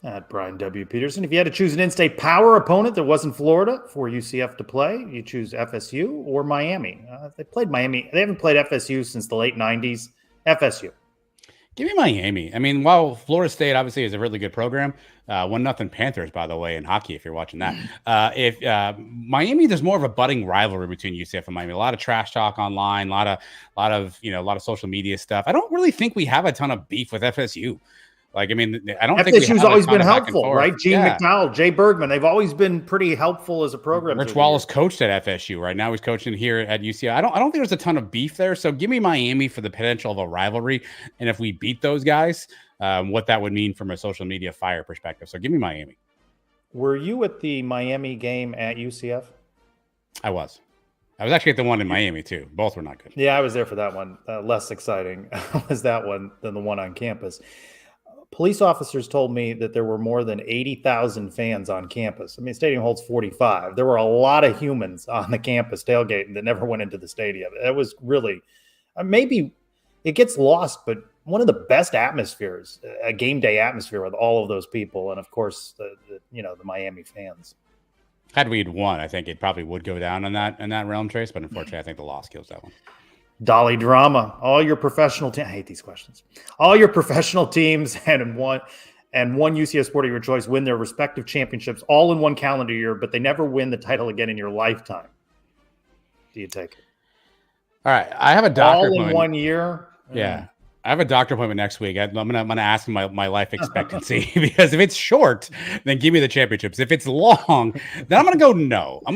At Brian W. Peterson, if you had to choose an in-state power opponent that wasn't Florida for UCF to play, you choose FSU or Miami. They played Miami. They haven't played FSU since the late 90s. FSU. Give me Miami. I mean, while Florida State obviously is a really good program, 1-0 Panthers, by the way, in hockey, if you're watching that. If Miami, there's more of a budding rivalry between UCF and Miami. A lot of trash talk online, a lot of social media stuff. I don't really think we have a ton of beef with FSU. I don't think FSU's always been helpful, right? Gene McDowell, Jay Bergman, they've always been pretty helpful as a program. Rich Wallace coached at FSU, right? Now he's coaching here at UCF. I don't think there's a ton of beef there. So give me Miami for the potential of a rivalry. And if we beat those guys, what that would mean from a social media fire perspective. So give me Miami. Were you at the Miami game at UCF? I was actually at the one in Miami too. Both were not good. Yeah, I was there for that one. Less exciting was that one than the one on campus. Police officers told me that there were more than 80,000 fans on campus. I mean, stadium holds 45. There were a lot of humans on the campus tailgating that never went into the stadium. It was really, maybe it gets lost, but one of the best atmospheres, a game day atmosphere with all of those people. And of course, the Miami fans. Had we won, I think it probably would go down in that realm, Trace. But unfortunately, I think the loss kills that one. Dolly drama. All your professional I hate these questions. All your professional teams and one UCF sport of your choice win their respective championships all in one calendar year, but they never win the title again in your lifetime. Do you take it? All right. I have a doctor all appointment. In 1 year. Yeah. I have a doctor appointment next week. I'm gonna ask my life expectancy because if it's short, then give me the championships. If it's long, then I'm gonna go no. I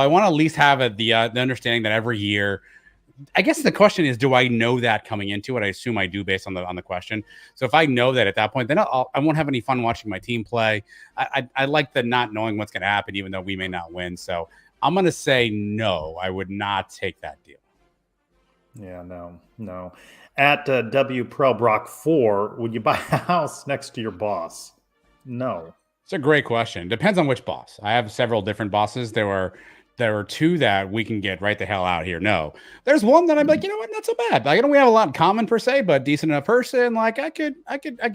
want to at least have the understanding that every year. I guess the question is, do I know that coming into it? I assume I do based on the question. So if I know that at that point, then I won't have any fun watching my team play. I like the not knowing what's going to happen, even though we may not win. So I'm going to say no. I would not take that deal. Yeah, no. At W Pro Brock 4, would you buy a house next to your boss? No. It's a great question. Depends on which boss. I have several different bosses. There are two that we can get right the hell out here. No, there's one that I'm like, you know what, not so bad. We have a lot in common per se, but decent enough person. I could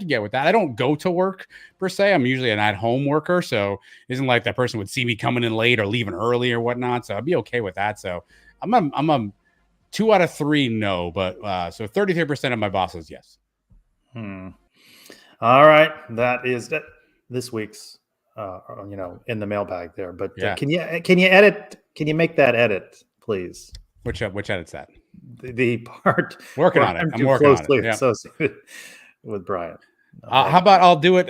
get with that. I don't go to work per se. I'm usually an at-home worker, so it isn't like that person would see me coming in late or leaving early or whatnot. So I'd be okay with that. So I'm a 2 out of 3 no, but so 33% of my bosses yes. All right, that is this week's. In the mailbag there, but yeah. Can you edit? Can you make that edit, please? Which edit's that? The part working on it. I'm working on it. Associated with Brian. How about I'll do it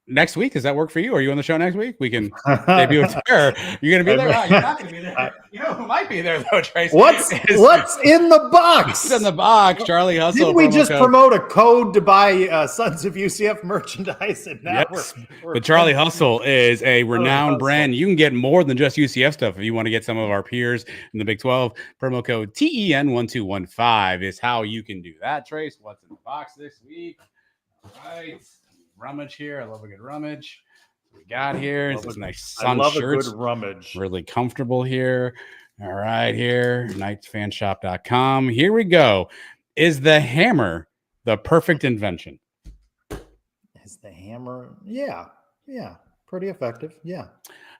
next week? Does that work for you? Are you on the show next week? We can debut it there. You're going to be there? You're not going to be there. You know who might be there, though, Trace? What's in the box? What's in the box? Charlie Hustle. Didn't we just promote a code to buy Sons of UCF merchandise? And now the Charlie Hustle is a renowned brand. You can get more than just UCF stuff if you want to get some of our peers in the Big 12. Promo code TEN1215 is how you can do that, Trace. What's in the box this week? All right. Rummage here. I love a good rummage. We got here. It's this nice sun love shirts. A good rummage. Really comfortable here. All right, here. Knightsfanshop.com. Here we go. Is the hammer the perfect invention? Is the hammer? Yeah. Pretty effective. Yeah.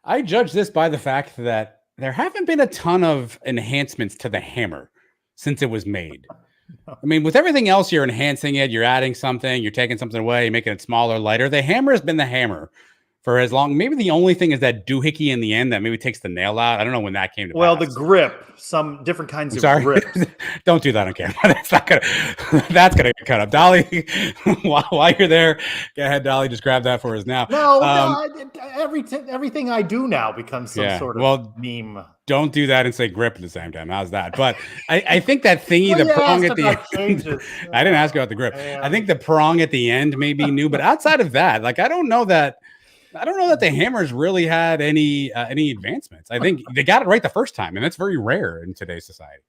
I judge this by the fact that there haven't been a ton of enhancements to the hammer since it was made. I mean, with everything else, you're enhancing it, you're adding something, you're taking something away, you're making it smaller, lighter. The hammer has been the hammer for as long. Maybe the only thing is that doohickey in the end that maybe takes the nail out. I don't know when that came to pass. The grip, some different kinds of grips. Don't do that on camera. That's gonna get cut up. Dolly, while you're there, go ahead, Dolly. Just grab that for us now. Everything I do now becomes some sort of meme. Don't do that and say grip at the same time. How's that? But I think that thingy, the prong at the end. I didn't ask about the grip. I think the prong at the end may be new, but outside of that, like I don't know that the hammers really had any advancements. I think they got it right the first time, and that's very rare in today's society.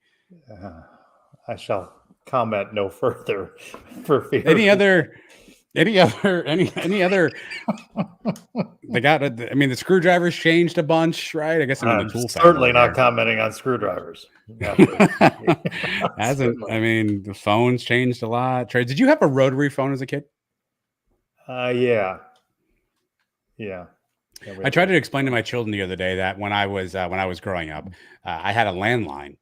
I shall comment no further. For fear. Any other? They got. I mean, the screwdrivers changed a bunch, right? I guess I'm in the tool. Certainly not commenting on screwdrivers. Hasn't. I mean, the phones changed a lot. Trey, did you have a rotary phone as a kid? Yeah. I tried to explain to my children the other day that when I was growing up, I had a landline,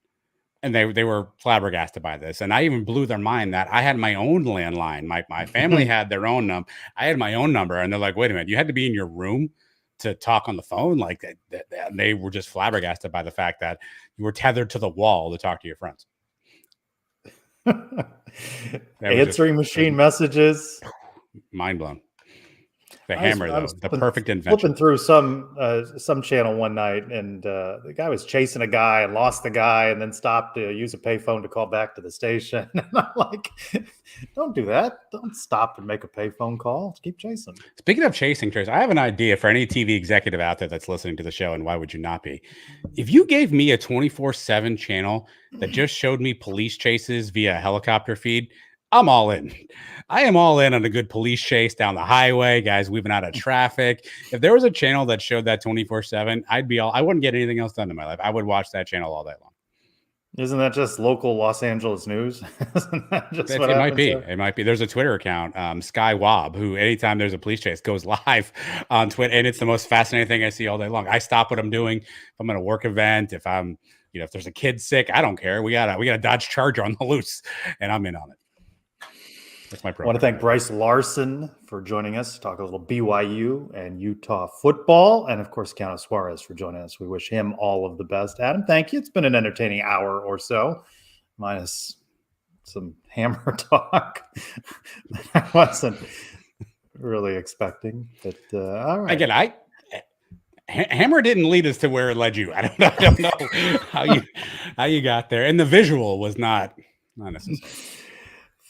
and they were flabbergasted by this. And I even blew their mind that I had my own landline. My family had their own number. I had my own number, and they're like, "Wait a minute, you had to be in your room to talk on the phone?" Like they were just flabbergasted by the fact that you were tethered to the wall to talk to your friends. Answering machine messages. Mind blown. The hammer, though, the perfect invention. Flipping through some channel one night, and the guy was chasing a guy and lost the guy, and then stopped to use a payphone to call back to the station. And I'm like, "Don't do that. Don't stop and make a payphone call. Just keep chasing." Speaking of chasing, Trace, I have an idea for any TV executive out there that's listening to the show, and why would you not be? If you gave me a 24/7 channel that just showed me police chases via helicopter feed, I'm all in. I am all in on a good police chase down the highway, guys weaving out of traffic. If there was a channel that showed that 24/7, I wouldn't get anything else done in my life. I would watch that channel all day long. Isn't that just local Los Angeles news? Isn't that just it might be. It might be. There's a Twitter account, Sky Wob, who anytime there's a police chase goes live on Twitter, and it's the most fascinating thing I see all day long. I stop what I'm doing. If I'm at a work event, if I'm, if there's a kid sick, I don't care. We got a Dodge Charger on the loose, and I'm in on it. That's my program. I want to thank Bryce Larson for joining us to talk a little BYU and Utah football. And of course, Keano Suarez for joining us. We wish him all of the best. Adam, thank you. It's been an entertaining hour or so, minus some hammer talk that I wasn't really expecting. But all right. Again, hammer didn't lead us to where it led you. I don't know how you got there. And the visual was not necessary.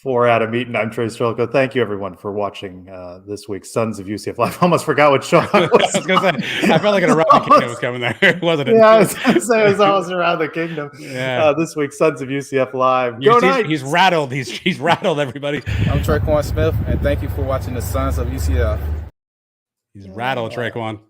For Adam Eaton, I'm Trace Strelko. Thank you, everyone, for watching this week's Sons of UCF Live. I almost forgot what show I was. I was going to say, I felt like an Around the Kingdom was coming there, wasn't it? Yeah, I was going to say it was almost Around the Kingdom. Yeah. This week's Sons of UCF Live. Go Knights! He's rattled. He's rattled, everybody. I'm Traquan Smith, and thank you for watching the Sons of UCF. He's rattled, Traquan.